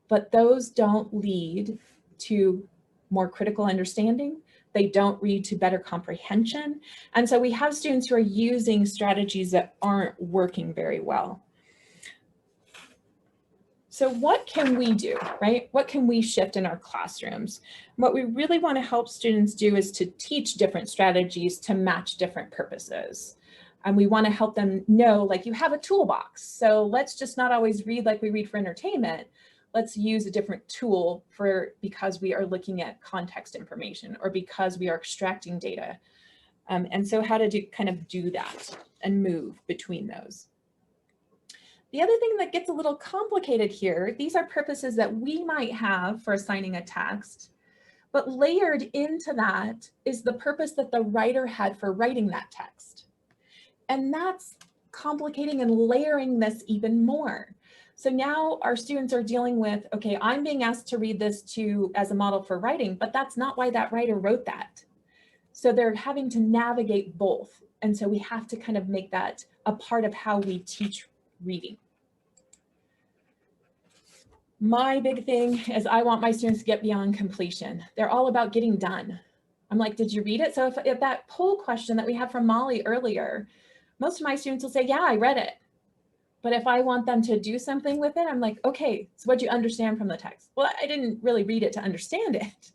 But those don't lead to more critical understanding. They don't lead to better comprehension. And so we have students who are using strategies that aren't working very well. So what can we do, right? What can we shift in our classrooms? What we really want to help students do is to teach different strategies to match different purposes. And we want to help them know, like, you have a toolbox. So let's just not always read like we read for entertainment. Let's use a different tool because we are looking at context information or because we are extracting data. And so how to kind of do that and move between those. The other thing that gets a little complicated here, these are purposes that we might have for assigning a text, but layered into that is the purpose that the writer had for writing that text. And that's complicating and layering this even more. So now our students are dealing with, okay, I'm being asked to read this as a model for writing, but that's not why that writer wrote that. So they're having to navigate both. And so we have to kind of make that a part of how we teach reading. My big thing is I want my students to get beyond completion. They're all about getting done. I'm like, did you read it? So if that poll question that we had from Molly earlier, most of my students will say, yeah, I read it. But if I want them to do something with it, I'm like, okay, so what'd you understand from the text? Well, I didn't really read it to understand it.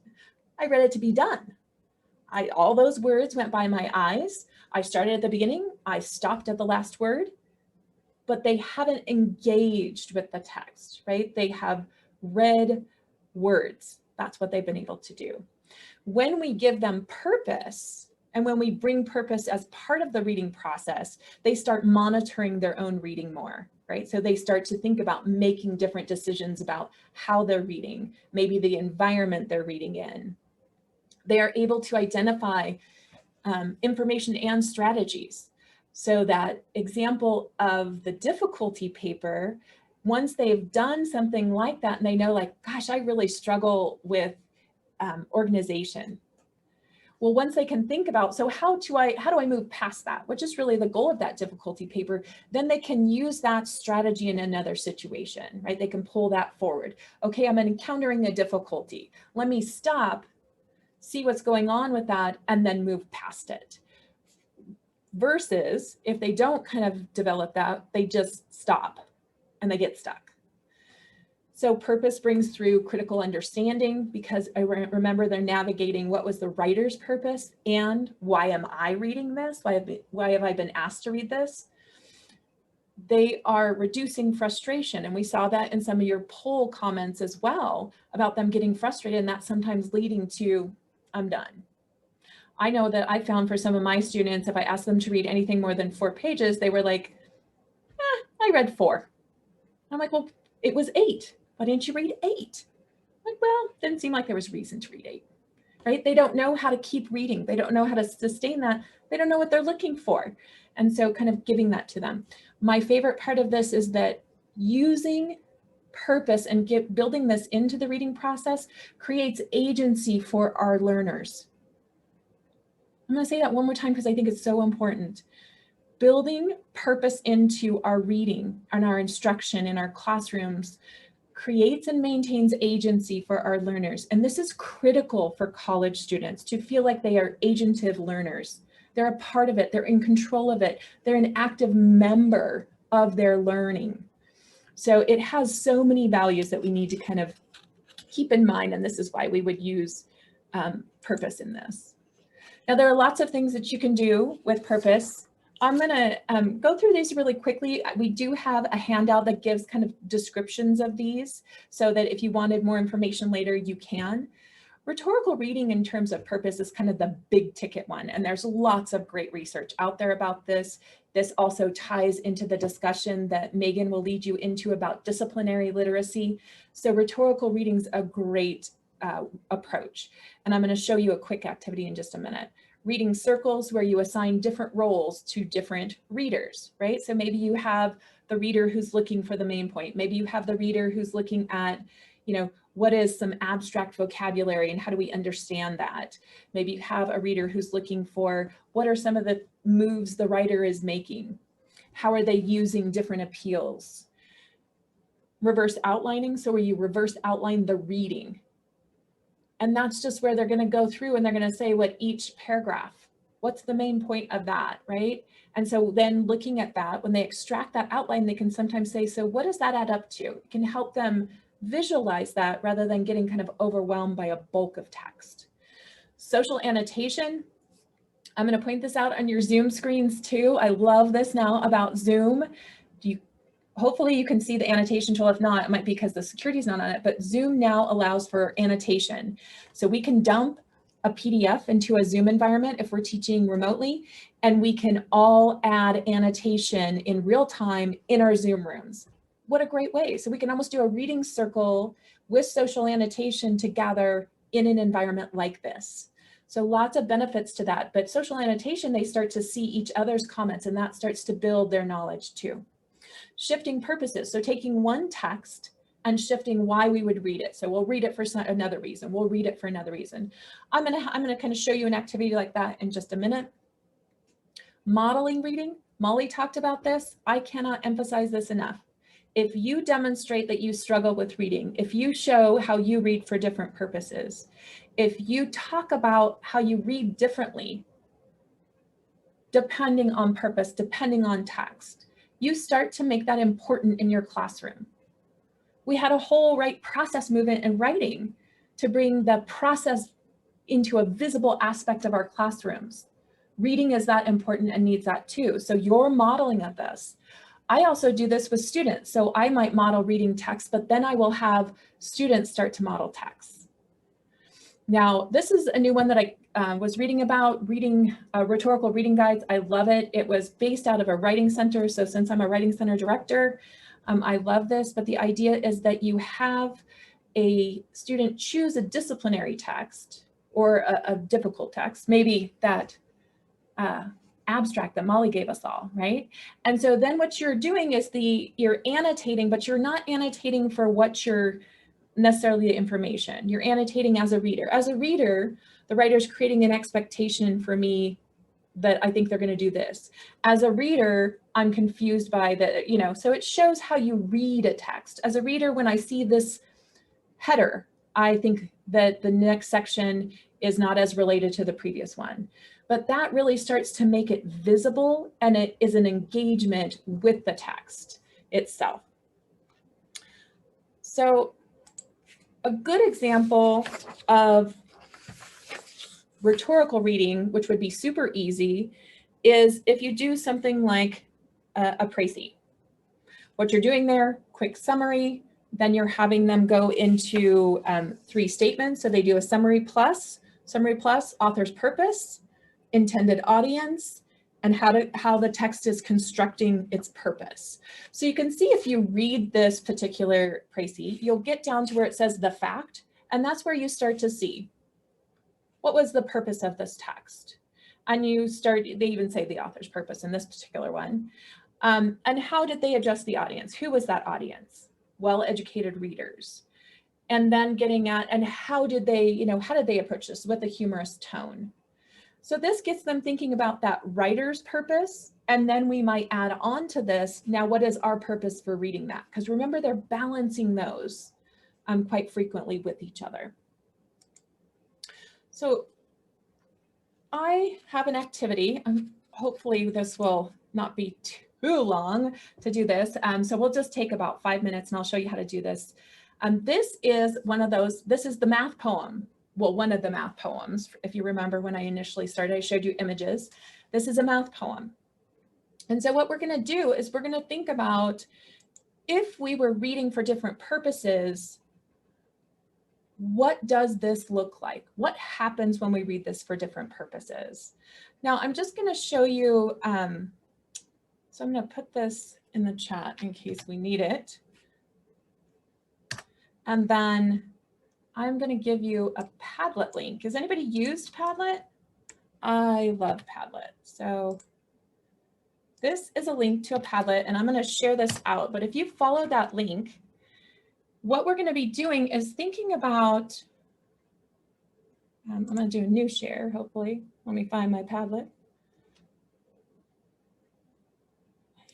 I read it to be done. All those words went by my eyes. I started at the beginning, I stopped at the last word, but they haven't engaged with the text, right? They have read words. That's what they've been able to do. When we give them purpose, and when we bring purpose as part of the reading process, they start monitoring their own reading more, right? So they start to think about making different decisions about how they're reading, maybe the environment they're reading in. They are able to identify information and strategies. So that example of the difficulty paper, once they've done something like that and they know like, gosh, I really struggle with organization. Well, once they can think about, so how do I move past that, which is really the goal of that difficulty paper, then they can use that strategy in another situation, right? They can pull that forward. Okay, I'm encountering a difficulty. Let me stop, see what's going on with that, and then move past it. Versus if they don't kind of develop that, they just stop and they get stuck. So purpose brings through critical understanding, because I remember they're navigating what was the writer's purpose and why am I reading this? Why have I been asked to read this? They are reducing frustration. And we saw that in some of your poll comments as well about them getting frustrated, and that sometimes leading to, I'm done. I know that I found for some of my students, if I asked them to read anything more than 4 pages, they were like, I read 4. I'm like, well, it was 8. Why didn't you read 8? Like, well, didn't seem like there was reason to read 8, right? They don't know how to keep reading. They don't know how to sustain that. They don't know what they're looking for. And so kind of giving that to them. My favorite part of this is that using purpose and building this into the reading process creates agency for our learners. I'm going to say that one more time because I think it's so important. Building purpose into our reading and our instruction in our classrooms creates and maintains agency for our learners. And this is critical for college students to feel like they are agentive learners. They're a part of it. They're in control of it. They're an active member of their learning. So it has so many values that we need to kind of keep in mind. And this is why we would use purpose in this. Now, there are lots of things that you can do with purpose. I'm going to go through these really quickly. We do have a handout that gives kind of descriptions of these so that if you wanted more information later, you can. Rhetorical reading in terms of purpose is kind of the big ticket one, and there's lots of great research out there about this. This also ties into the discussion that Megan will lead you into about disciplinary literacy. So rhetorical reading's a great approach, and I'm going to show you a quick activity in just a minute. Reading circles where you assign different roles to different readers, right? So maybe you have the reader who's looking for the main point. Maybe you have the reader who's looking at, what is some abstract vocabulary and how do we understand that? Maybe you have a reader who's looking for what are some of the moves the writer is making? How are they using different appeals? Reverse outlining, so where you reverse outline the reading. And that's just where they're going to go through and they're going to say what each paragraph, what's the main point of that, right? And so then looking at that, when they extract that outline, they can sometimes say, so what does that add up to? It can help them visualize that rather than getting kind of overwhelmed by a bulk of text. Social annotation. I'm going to point this out on your Zoom screens too. I love this now about Zoom. Hopefully you can see the annotation tool. If not, it might be because the security is not on it, but Zoom now allows for annotation. So we can dump a PDF into a Zoom environment if we're teaching remotely, and we can all add annotation in real time in our Zoom rooms. What a great way. So we can almost do a reading circle with social annotation together in an environment like this. So lots of benefits to that, but social annotation, they start to see each other's comments, and that starts to build their knowledge too. Shifting purposes, so taking one text and shifting why we would read it. So we'll read it for another reason. We'll read it for another reason. I'm gonna kind of show you an activity like that in just a minute. Modeling reading, Molly talked about this. I cannot emphasize this enough. If you demonstrate that you struggle with reading, if you show how you read for different purposes, if you talk about how you read differently, depending on purpose, depending on text, you start to make that important in your classroom. We had a whole process movement in writing to bring the process into a visible aspect of our classrooms. Reading is that important and needs that too. So your modeling of this. I also do this with students. So I might model reading text, but then I will have students start to model text. Now, this is a new one that I was reading about, Rhetorical Reading Guides. I love it. It was based out of a writing center. So since I'm a writing center director, I love this, but the idea is that you have a student choose a disciplinary text or a difficult text, maybe that abstract that Molly gave us all, right? And so then what you're doing is you're annotating, but you're not annotating for what you're necessarily the information. You're annotating as a reader. As a reader, the writer's creating an expectation for me that I think they're going to do this. As a reader, I'm confused by so it shows how you read a text. As a reader, when I see this header, I think that the next section is not as related to the previous one. But that really starts to make it visible, and it is an engagement with the text itself. So a good example of rhetorical reading, which would be super easy, is if you do something like a précis. What you're doing there, quick summary, then you're having them go into 3 statements. So they do a summary plus, author's purpose, intended audience, and how the text is constructing its purpose. So you can see if you read this particular précis, you'll get down to where it says the fact, and that's where you start to see what was the purpose of this text. And they even say the author's purpose in this particular one. And how did they address the audience? Who was that audience? Well-educated readers. And then getting at, and how did they approach this with a humorous tone? So this gets them thinking about that writer's purpose. And then we might add on to this, now what is our purpose for reading that? Because remember, they're balancing those quite frequently with each other. So I have an activity, hopefully this will not be too long to do this. So we'll just take about 5 minutes and I'll show you how to do this. This is this is the math poem. Well, one of the math poems. If you remember when I initially started, I showed you images. This is a math poem. And so what we're gonna do is we're gonna think about if we were reading for different purposes, what does this look like? What happens when we read this for different purposes? Now, I'm just going to show you, so I'm going to put this in the chat in case we need it. And then I'm going to give you a Padlet link. Has anybody used Padlet? I love Padlet. So this is a link to a Padlet, and I'm going to share this out. But if you follow that link, what we're going to be doing is thinking about, I'm going to do a new share, hopefully. Let me find my Padlet.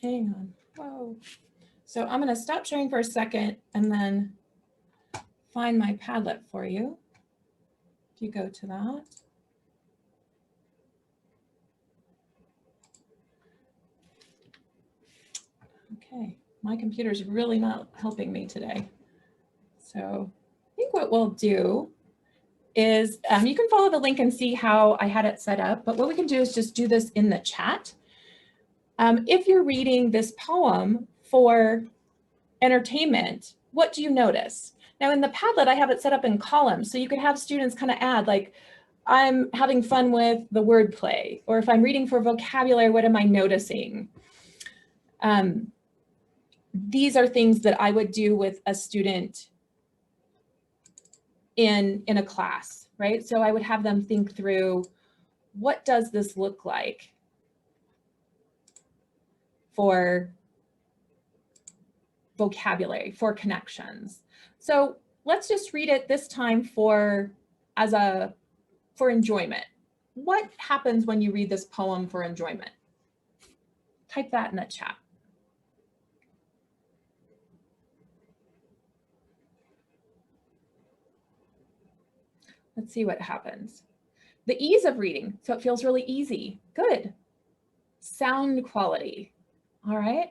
Hang on. Whoa. So I'm going to stop sharing for a second and then find my Padlet for you. If you go to that. Okay, my computer's really not helping me today. So I think what we'll do is you can follow the link and see how I had it set up, but what we can do is just do this in the chat. If you're reading this poem for entertainment, what do you notice? Now in the Padlet, I have it set up in columns, so you could have students kind of add like, I'm having fun with the wordplay, or if I'm reading for vocabulary, what am I noticing? These are things that I would do with a student in a class, right? So I would have them think through, what does this look like for vocabulary, for connections? So let's just read it this time for enjoyment. What happens when you read this poem for enjoyment? Type that in the chat. Let's see what happens. The ease of reading, so it feels really easy. Good. Sound quality. All right.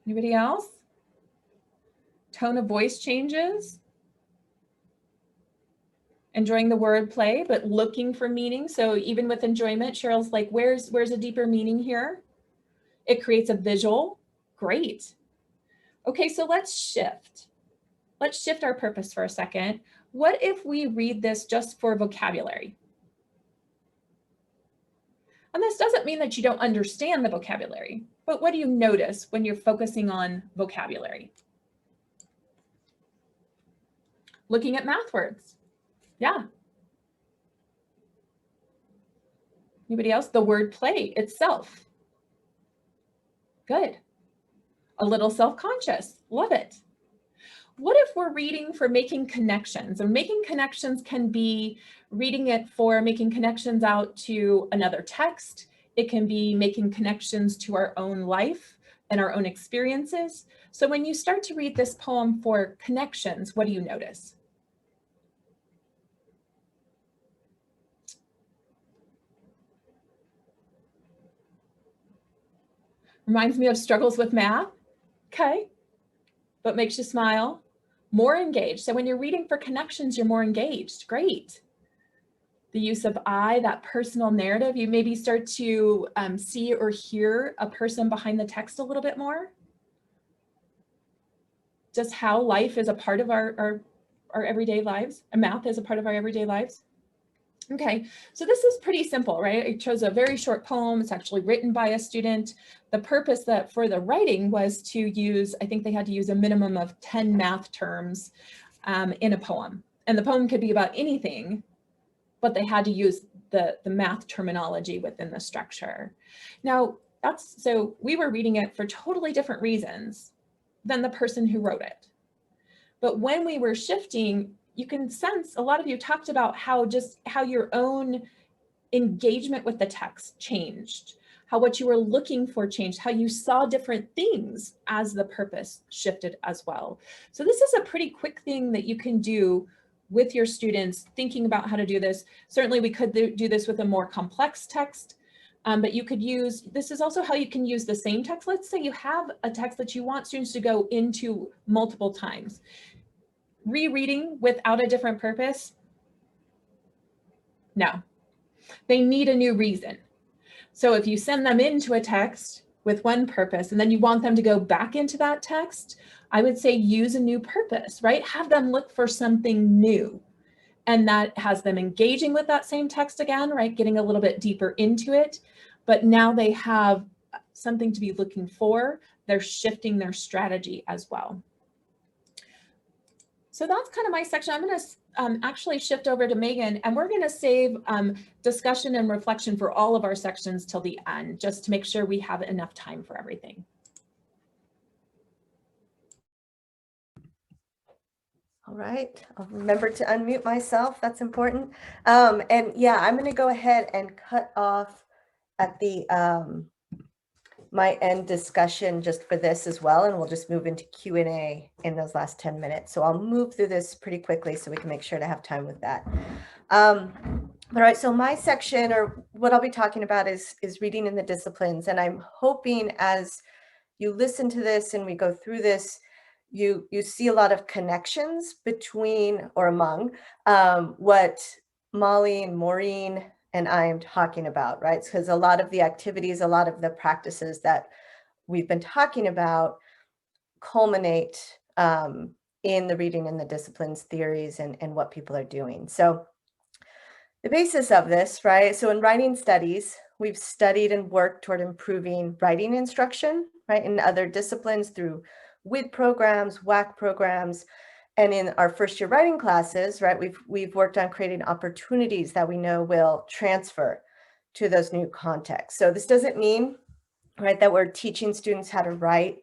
Anybody else? Tone of voice changes. Enjoying the word play, but looking for meaning. So even with enjoyment, Cheryl's like, where's a deeper meaning here? It creates a visual. Great. Okay, so let's shift. Let's shift our purpose for a second. What if we read this just for vocabulary? And this doesn't mean that you don't understand the vocabulary, but what do you notice when you're focusing on vocabulary? Looking at math words. Yeah. Anybody else? The word play itself. Good. A little self-conscious. Love it. What if we're reading for making connections? And making connections can be reading it for making connections out to another text. It can be making connections to our own life and our own experiences. So when you start to read this poem for connections, what do you notice? Reminds me of struggles with math. Okay. But makes you smile. More engaged. So when you're reading for connections, you're more engaged. Great. The use of I, that personal narrative, you maybe start to see or hear a person behind the text a little bit more. Just how life is a part of our everyday lives, and math is a part of our everyday lives. Okay, so this is pretty simple, right? I chose a very short poem. It's actually written by a student. The purpose that for the writing was to use, I think they had to use a minimum of 10 math terms in a poem. And the poem could be about anything, but they had to use the math terminology within the structure. Now, so we were reading it for totally different reasons than the person who wrote it. But when we were shifting, you can sense, a lot of you talked about how your own engagement with the text changed, how what you were looking for changed, how you saw different things as the purpose shifted as well. So this is a pretty quick thing that you can do with your students, thinking about how to do this. Certainly we could do this with a more complex text, but you could use, this is also how you can use the same text. Let's say you have a text that you want students to go into multiple times. Rereading without a different purpose? No, they need a new reason. So if you send them into a text with one purpose and then you want them to go back into that text, I would say use a new purpose, right? Have them look for something new. And that has them engaging with that same text again, right? Getting a little bit deeper into it. But now they have something to be looking for. They're shifting their strategy as well. So that's kind of my section. I'm going to actually shift over to Megan, and we're going to save discussion and reflection for all of our sections till the end, just to make sure we have enough time for everything. All right, I'll remember to unmute myself. That's important. And yeah, I'm going to go ahead and cut off at the my end discussion just for this as well, and we'll just move into Q&A in those last 10 minutes. So I'll move through this pretty quickly so we can make sure to have time with that. All right, so my section, or what I'll be talking about, is reading in the disciplines. And I'm hoping as you listen to this and we go through this, you see a lot of connections between or among what Molly and Maureen and I am talking about, right? Because a lot of the activities, a lot of the practices that we've been talking about culminate in the reading and the disciplines theories and what people are doing. So the basis of this, right? So in writing studies, we've studied and worked toward improving writing instruction, right, in other disciplines through WID programs, WAC programs, and in our first year writing classes, right, we've worked on creating opportunities that we know will transfer to those new contexts. So this doesn't mean, right, that we're teaching students how to write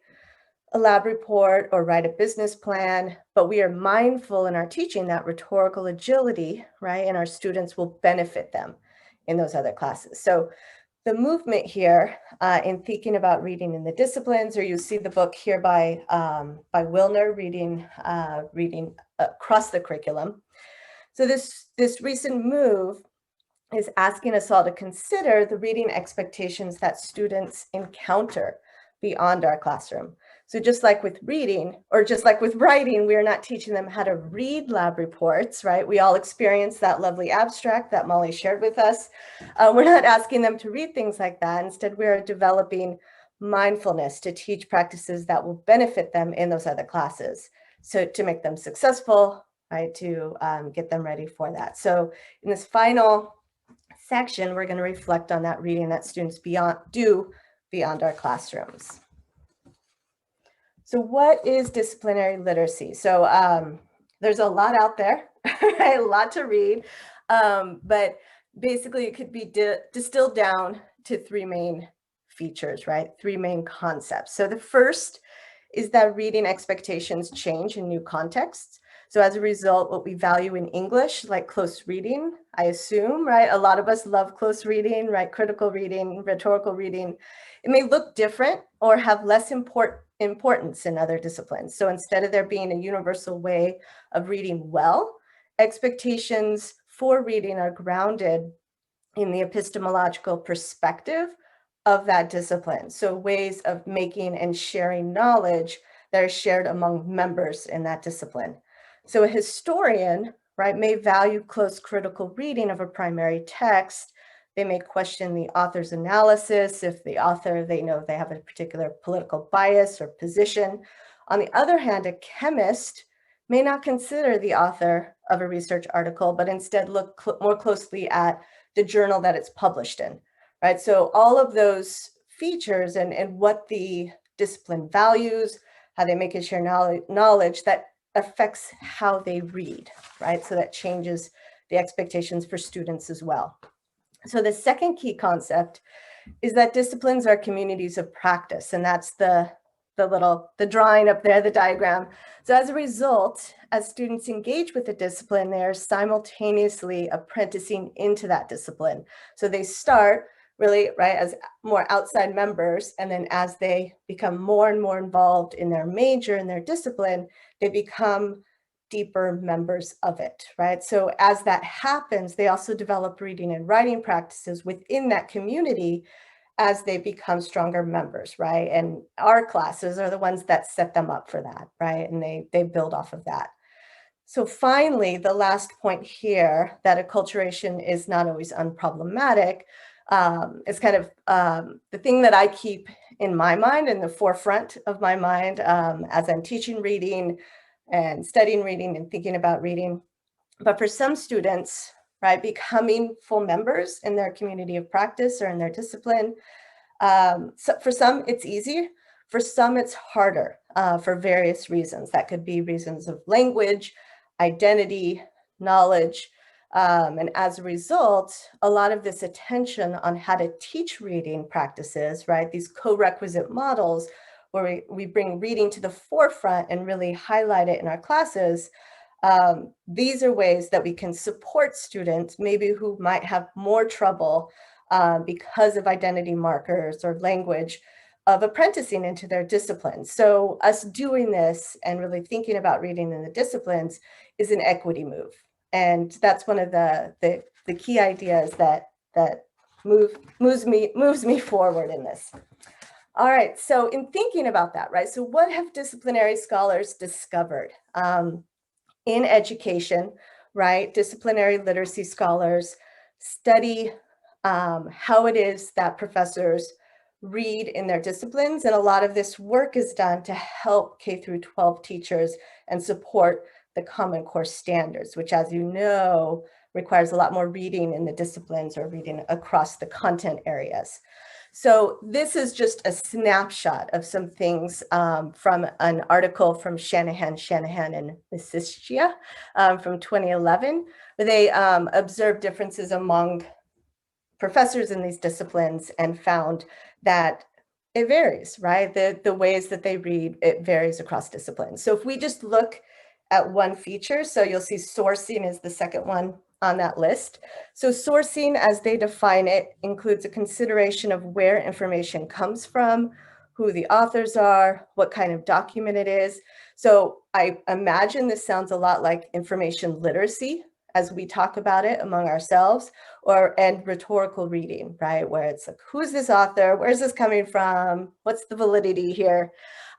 a lab report or write a business plan, but we are mindful in our teaching that rhetorical agility, right, and our students will benefit them in those other classes. So the movement here in thinking about reading in the disciplines, or you see the book here by Wilner, reading across the curriculum. So this recent move is asking us all to consider the reading expectations that students encounter beyond our classroom. So just like with reading, or just like with writing, we are not teaching them how to read lab reports, right? We all experience that lovely abstract that Molly shared with us. We're not asking them to read things like that. Instead, we are developing mindfulness to teach practices that will benefit them in those other classes. So to make them successful, right, to get them ready for that. So in this final section, we're going to reflect on that reading that students do beyond our classrooms. So what is disciplinary literacy? So there's a lot out there, right? A lot to read, but basically it could be distilled down to three main features, right? Three main concepts. So the first is that reading expectations change in new contexts. So as a result, what we value in English, like close reading, I assume, right? A lot of us love close reading, right? Critical reading, rhetorical reading. It may look different or have less importance in other disciplines. So instead of there being a universal way of reading well, expectations for reading are grounded in the epistemological perspective of that discipline. So ways of making and sharing knowledge that are shared among members in that discipline. So a historian, right, may value close critical reading of a primary text. They may question the author's analysis if the author, they know they have a particular political bias or position. On the other hand, a chemist may not consider the author of a research article, but instead look more closely at the journal that it's published in, right? So all of those features and what the discipline values, how they make and share knowledge, that affects how they read, right? So that changes the expectations for students as well. So the second key concept is that disciplines are communities of practice, and that's the drawing up there, the diagram. So as a result, as students engage with the discipline, they're simultaneously apprenticing into that discipline. So they start really, right, as more outside members, and then as they become more and more involved in their major and their discipline, they become deeper members of it, right? So as that happens, they also develop reading and writing practices within that community as they become stronger members, right? And our classes are the ones that set them up for that, right? And they build off of that. So finally, the last point here, that acculturation is not always unproblematic, is kind of the thing that I keep in my mind, in the forefront of my mind, as I'm teaching reading and studying reading and thinking about reading. But for some students, right, becoming full members in their community of practice or in their discipline, so for some it's easy, for some it's harder for various reasons. That could be reasons of language, identity, knowledge, and as a result, a lot of this attention on how to teach reading practices, right, these co-requisite models where we bring reading to the forefront and really highlight it in our classes. These are ways that we can support students maybe who might have more trouble because of identity markers or language of apprenticing into their disciplines. So us doing this and really thinking about reading in the disciplines is an equity move. And that's one of the key ideas that moves me forward in this. All right, so in thinking about that, right, so what have disciplinary scholars discovered? In education, right, disciplinary literacy scholars study how it is that professors read in their disciplines. And a lot of this work is done to help K through 12 teachers and support the Common Core standards, which, as you know, requires a lot more reading in the disciplines or reading across the content areas. So this is just a snapshot of some things from an article from Shanahan and Misischia from 2011, where they observed differences among professors in these disciplines and found that it varies, right? The ways that they read, it varies across disciplines. So if we just look at one feature, so you'll see sourcing is the second one on that list. So sourcing, as they define it, includes a consideration of where information comes from, who the authors are, what kind of document it is. So I imagine this sounds a lot like information literacy as we talk about it among ourselves, and rhetorical reading, right? Where it's like, who's this author? Where's this coming from? What's the validity here?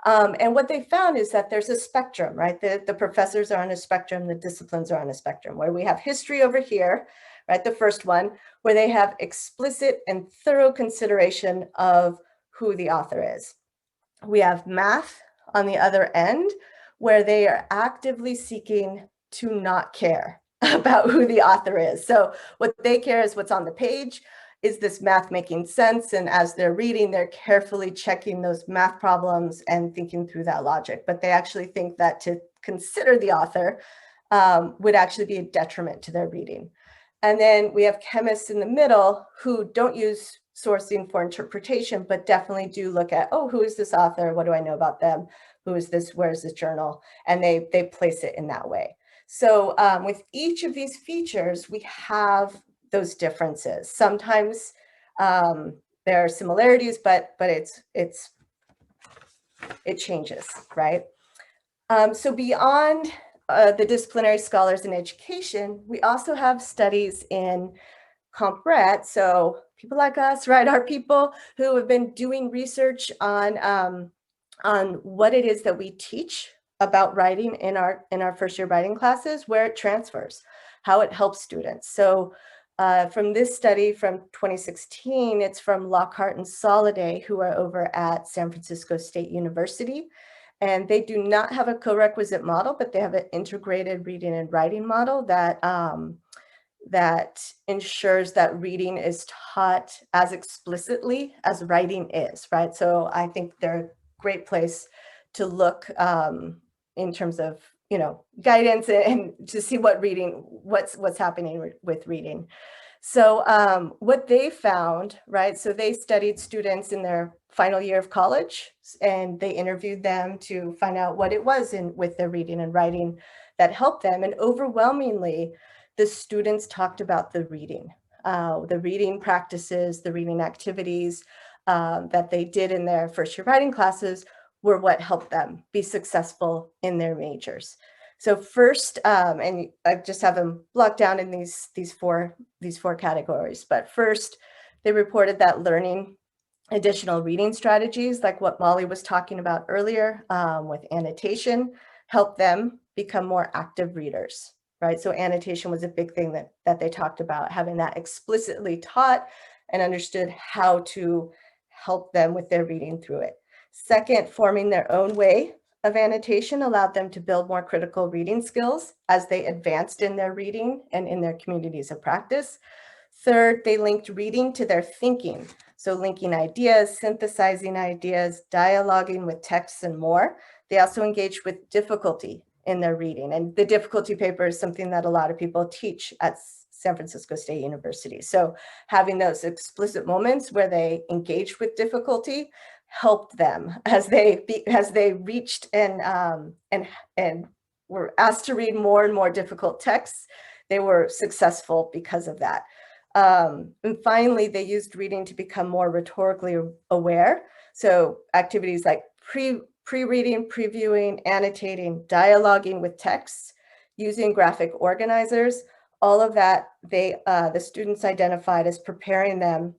And what they found is that there's a spectrum, right? The professors are on a spectrum, the disciplines are on a spectrum, where we have history over here, right? The first one, where they have explicit and thorough consideration of who the author is. We have math on the other end, where they are actively seeking to not care about who the author is. So what they care is what's on the page. Is this math making sense? And as they're reading, they're carefully checking those math problems and thinking through that logic. But they actually think that to consider the author would actually be a detriment to their reading. And then we have chemists in the middle who don't use sourcing for interpretation, but definitely do look at, oh, who is this author? What do I know about them? Who is this? Where's this journal? And they place it in that way. So with each of these features, we have those differences. Sometimes there are similarities, but it changes, right? So beyond the disciplinary scholars in education, we also have studies in Compret. So people like us, right, are people who have been doing research on what it is that we teach about writing in our first year writing classes, where it transfers, how it helps students. So from this study from 2016, it's from Lockhart and Soliday, who are over at San Francisco State University. And they do not have a Corequisite model, but they have an integrated reading and writing model that that ensures that reading is taught as explicitly as writing is, right? So I think they're a great place to look in terms of, you know, guidance and to see what's happening with reading. So what they found, right? So they studied students in their final year of college, and they interviewed them to find out what it was with their reading and writing that helped them. And overwhelmingly, the students talked about the reading practices, the reading activities that they did in their first year writing classes were what helped them be successful in their majors. So first, and I just have them blocked down in these four categories. But first, they reported that learning additional reading strategies, like what Molly was talking about earlier with annotation, helped them become more active readers. Right, so annotation was a big thing that they talked about, having that explicitly taught and understood how to help them with their reading through it. Second, forming their own way of annotation allowed them to build more critical reading skills as they advanced in their reading and in their communities of practice. Third, they linked reading to their thinking. So linking ideas, synthesizing ideas, dialoguing with texts and more. They also engaged with difficulty in their reading. And the difficulty paper is something that a lot of people teach at San Francisco State University. So having those explicit moments where they engaged with difficulty helped them as they reached and were asked to read more and more difficult texts. They were successful because of that. And finally, they used reading to become more rhetorically aware. So activities like pre-reading, previewing, annotating, dialoguing with texts, using graphic organizers, all of that the students identified as preparing them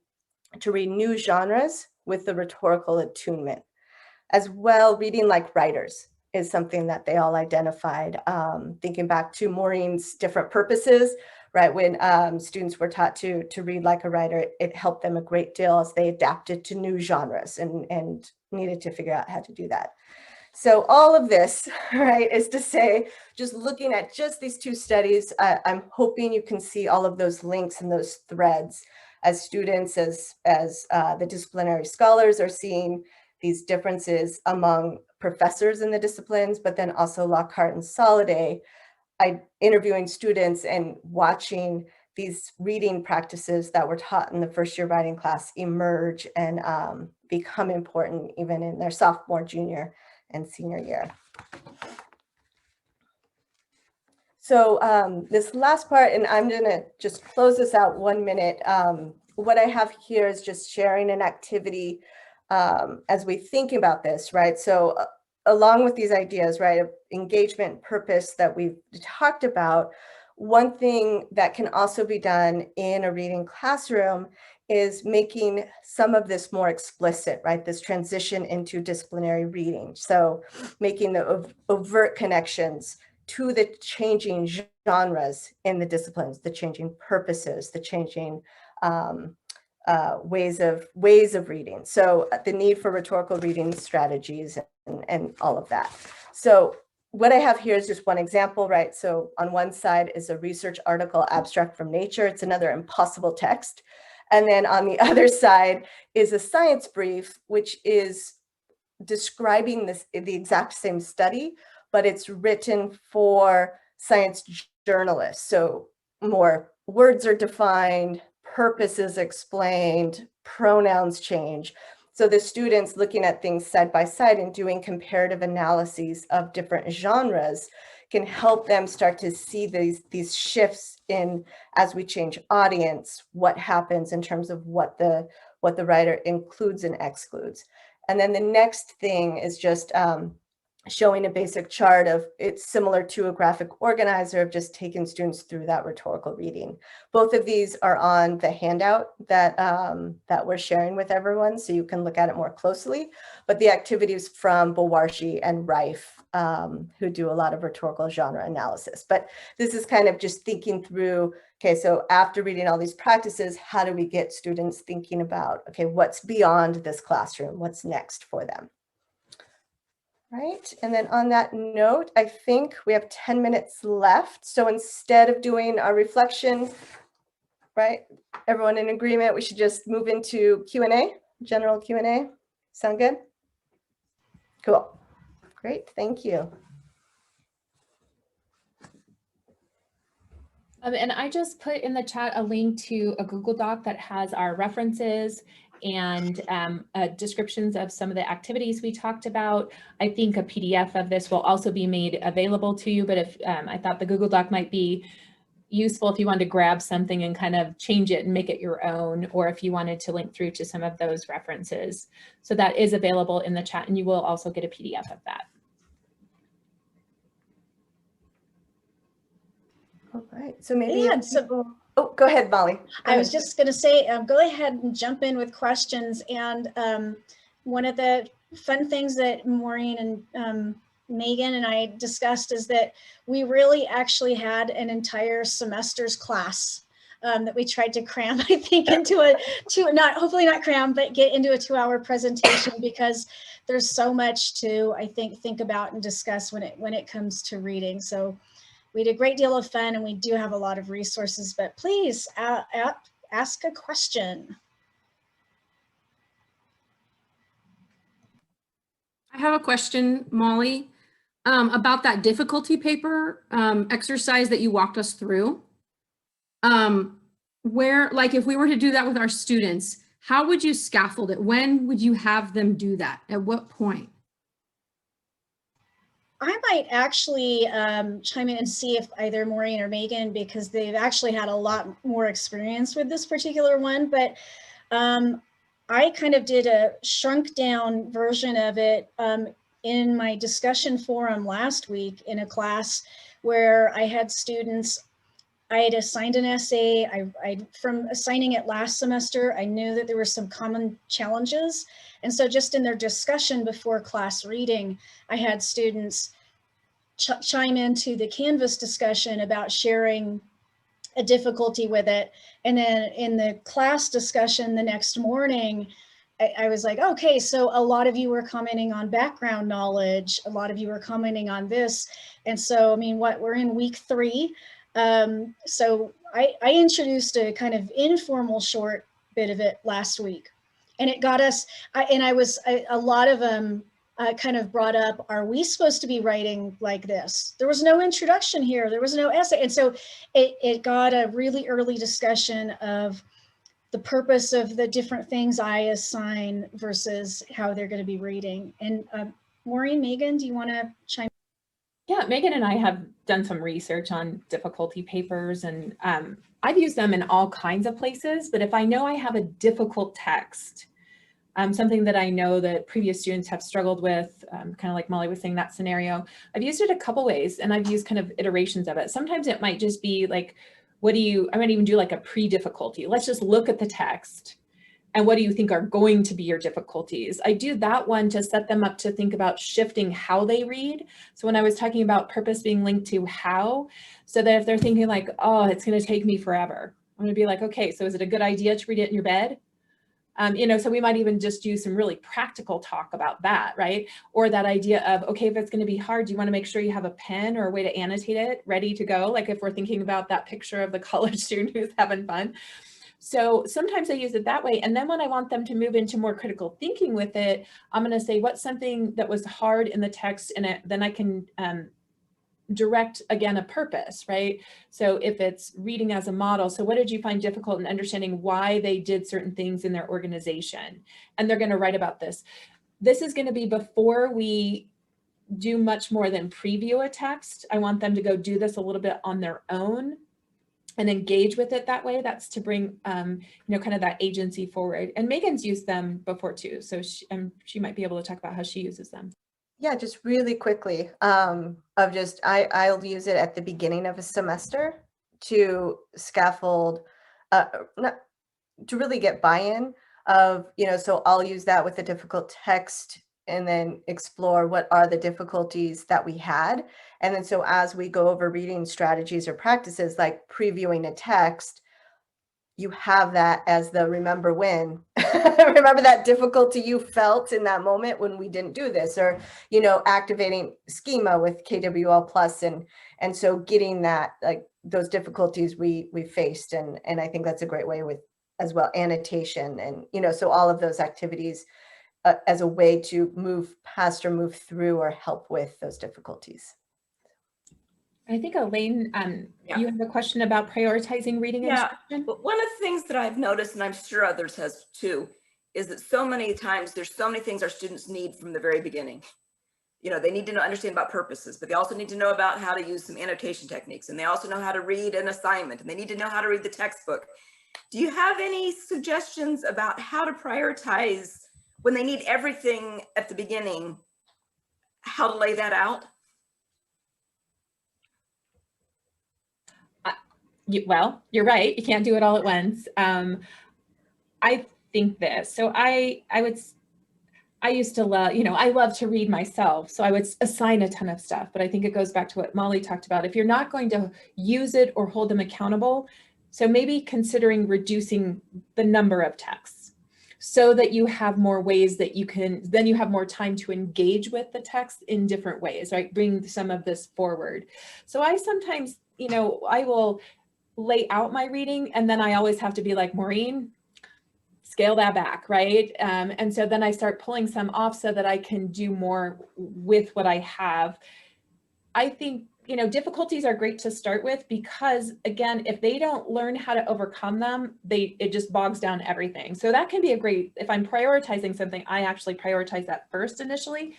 to read new genres with the rhetorical attunement. As well, reading like writers is something that they all identified, thinking back to Maureen's different purposes, right? When students were taught to read like a writer, it helped them a great deal as they adapted to new genres and needed to figure out how to do that. So all of this, right, is to say, just looking at just these two studies, I'm hoping you can see all of those links and those threads as students, as the disciplinary scholars are seeing these differences among professors in the disciplines, but then also Lockhart and Soliday, interviewing students and watching these reading practices that were taught in the first year writing class emerge and become important even in their sophomore, junior, and senior year. So this last part, and I'm gonna just close this out 1 minute. What I have here is just sharing an activity as we think about this, right? So along with these ideas, right, of engagement, purpose that we've talked about, one thing that can also be done in a reading classroom is making some of this more explicit, right? This transition into disciplinary reading. So making the overt connections to the changing genres in the disciplines, the changing purposes, the changing ways of reading. So the need for rhetorical reading strategies and all of that. So what I have here is just one example, right? So on one side is a research article abstract from Nature. It's another impossible text. And then on the other side is a science brief, which is describing the exact same study, but it's written for science journalists. So more words are defined, purpose is explained, pronouns change. So the students looking at things side by side and doing comparative analyses of different genres can help them start to see these shifts in, as we change audience, what happens in terms of what the writer includes and excludes. And then the next thing is just showing a basic chart of, it's similar to a graphic organizer of just taking students through that rhetorical reading. Both of these are on the handout that we're sharing with everyone, so you can look at it more closely. But the activities from Bowarshi and Rife, who do a lot of rhetorical genre analysis. But this is kind of just thinking through, okay, so after reading all these practices, how do we get students thinking about, okay, what's beyond this classroom? What's next for them? Right, and then on that note, I think we have 10 minutes left. So instead of doing our reflection, right, everyone in agreement, we should just move into Q&A, general Q&A. Sound good? Cool, great, thank you. And I just put in the chat a link to a Google Doc that has our references and descriptions of some of the activities we talked about. I think a PDF of this will also be made available to you, but if I thought the Google Doc might be useful if you wanted to grab something and kind of change it and make it your own, or if you wanted to link through to some of those references. So that is available in the chat, and you will also get a PDF of that. All right, so maybe Yeah, oh, go ahead, Molly. I was just going to say, go ahead and jump in with questions. And one of the fun things that Maureen and Megan and I discussed is that we really actually had an entire semester's class that we tried to cram, I think, into hopefully not cram, but get into a 2-hour presentation, because there's so much to, I think about and discuss when it comes to reading. So we had a great deal of fun, and we do have a lot of resources, but please ask a question. I have a question, Molly, about that difficulty paper exercise that you walked us through. Where, like, if we were to do that with our students, how would you scaffold it? When would you have them do that? At what point? I might actually chime in and see if either Maureen or Megan, because they've actually had a lot more experience with this particular one, but I kind of did a shrunk down version of it in my discussion forum last week in a class where I had students. I had assigned an essay. From assigning it last semester, I knew that there were some common challenges. And so just in their discussion before class reading, I had students chime into the Canvas discussion about sharing a difficulty with it. And then in the class discussion the next morning, I was like, okay, so a lot of you were commenting on background knowledge. A lot of you were commenting on this. And so, I mean, we're in week 3. So I introduced a kind of informal short bit of it last week, and it got us, a lot of them kind of brought up, are we supposed to be writing like this? There was no introduction here. There was no essay. And so it got a really early discussion of the purpose of the different things I assign versus how they're going to be reading. And Maureen, Megan, do you want to chime in? Yeah, Megan and I have done some research on difficulty papers, and I've used them in all kinds of places. But if I know I have a difficult text, something that I know that previous students have struggled with, kind of like Molly was saying, that scenario, I've used it a couple ways, and I've used kind of iterations of it. Sometimes it might just be like, I might even do like a pre-difficulty. Let's just look at the text and what do you think are going to be your difficulties? I do that one to set them up to think about shifting how they read. So when I was talking about purpose being linked to how, so that if they're thinking like, oh, it's going to take me forever, I'm going to be like, okay, so is it a good idea to read it in your bed? So we might even just do some really practical talk about that, right? Or that idea of, okay, if it's going to be hard, do you want to make sure you have a pen or a way to annotate it ready to go? Like if we're thinking about that picture of the college student who's having fun. So sometimes I use it that way. And then when I want them to move into more critical thinking with it, I'm going to say, what's something that was hard in the text? And then I can direct, again, a purpose, right? So if it's reading as a model, so what did you find difficult in understanding why they did certain things in their organization? And they're going to write about this. This is going to be before we do much more than preview a text. I want them to go do this a little bit on their own and engage with it that way. That's to bring, kind of that agency forward. And Megan's used them before too. So she might be able to talk about how she uses them. Yeah, just really quickly, I'll use it at the beginning of a semester to scaffold, to really get buy-in of, so I'll use that with a difficult text and then explore what are the difficulties that we had. And then so as we go over reading strategies or practices like previewing a text, you have that as the remember when, remember that difficulty you felt in that moment when we didn't do this, or, activating schema with KWL plus. And so getting that, like those difficulties we faced. And I think that's a great way with as well, annotation and, so all of those activities as a way to move past or move through or help with those difficulties. I think Elaine, you have a question about prioritizing reading instruction? But one of the things that I've noticed, and I'm sure others has too, is that so many times there's so many things our students need from the very beginning. They need to understand about purposes, but they also need to know about how to use some annotation techniques, and they also know how to read an assignment, and they need to know how to read the textbook. Do you have any suggestions about how to prioritize when they need everything at the beginning, how to lay that out? Well, you're right. You can't do it all at once. I think this. So I used to love, I love to read myself. So I would assign a ton of stuff, but I think it goes back to what Molly talked about. If you're not going to use it or hold them accountable, so maybe considering reducing the number of texts so that you have more ways that then you have more time to engage with the text in different ways, right? Bring some of this forward. So I sometimes, I will lay out my reading, and then I always have to be like, Maureen, scale that back, right? And so then I start pulling some off so that I can do more with what I have. I think, difficulties are great to start with because, again, if they don't learn how to overcome them, it just bogs down everything. So that can be if I'm prioritizing something, I actually prioritize that first initially,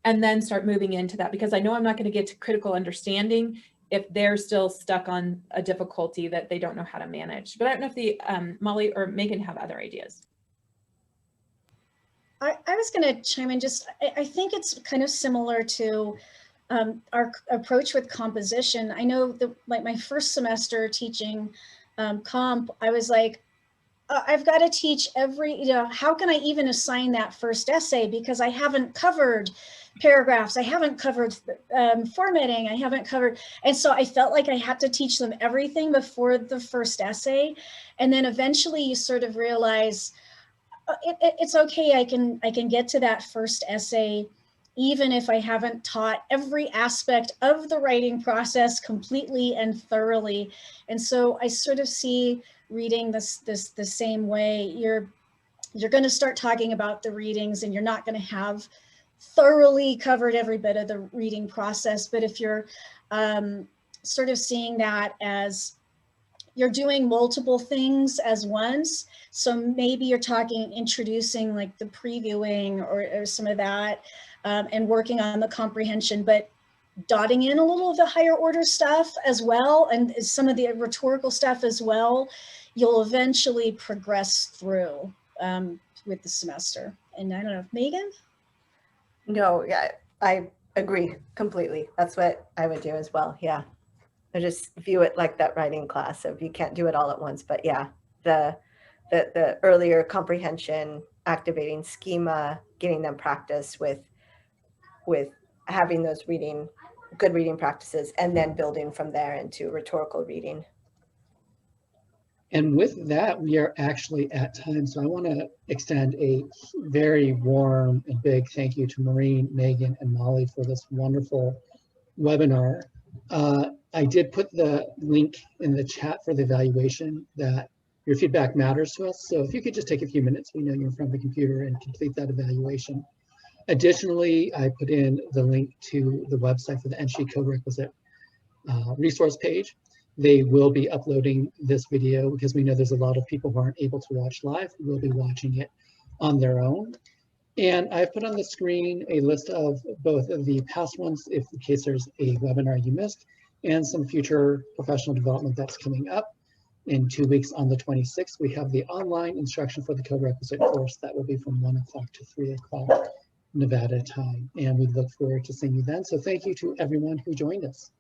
and then start moving into that, because I know I'm not going to get to critical understanding if they're still stuck on a difficulty that they don't know how to manage. But I don't know if Molly or Megan have other ideas. I was going to chime in. I think it's kind of similar to our approach with composition. I know like my first semester teaching comp, I was like, I've got to teach how can I even assign that first essay, because I haven't covered paragraphs. I haven't covered formatting. I haven't covered. And so I felt like I had to teach them everything before the first essay. And then eventually you sort of realize it's okay. I can get to that first essay even if I haven't taught every aspect of the writing process completely and thoroughly. And so I sort of see reading this the same way. You're going to start talking about the readings and you're not going to have thoroughly covered every bit of the reading process. But if you're sort of seeing that as you're doing multiple things as once, so maybe you're talking, introducing like the previewing or some of that, and working on the comprehension, but dotting in a little of the higher order stuff as well, and some of the rhetorical stuff as well, you'll eventually progress through with the semester. And I don't know, Megan? No, yeah, I agree completely. That's what I would do as well. Yeah. I just view it like that writing class of you can't do it all at once, but yeah, the earlier comprehension, activating schema, getting them practice with having those good reading practices, and then building from there into rhetorical reading. And with that, we are actually at time. So I want to extend a very warm and big thank you to Maureen, Megan, and Molly for this wonderful webinar. I did put the link in the chat for the evaluation that your feedback matters to us. So if you could just take a few minutes, we know you're in front of the computer, and complete that evaluation. Additionally, I put in the link to the website for the NSHE Corequisite resource page. They will be uploading this video because we know there's a lot of people who aren't able to watch live who will be watching it on their own. And I've put on the screen a list of both of the past ones, if in case there's a webinar you missed, and some future professional development that's coming up. In 2 weeks on the 26th, we have the online instruction for the Corequisite course that will be from 1 o'clock to 3 o'clock Nevada time. And we look forward to seeing you then. So thank you to everyone who joined us.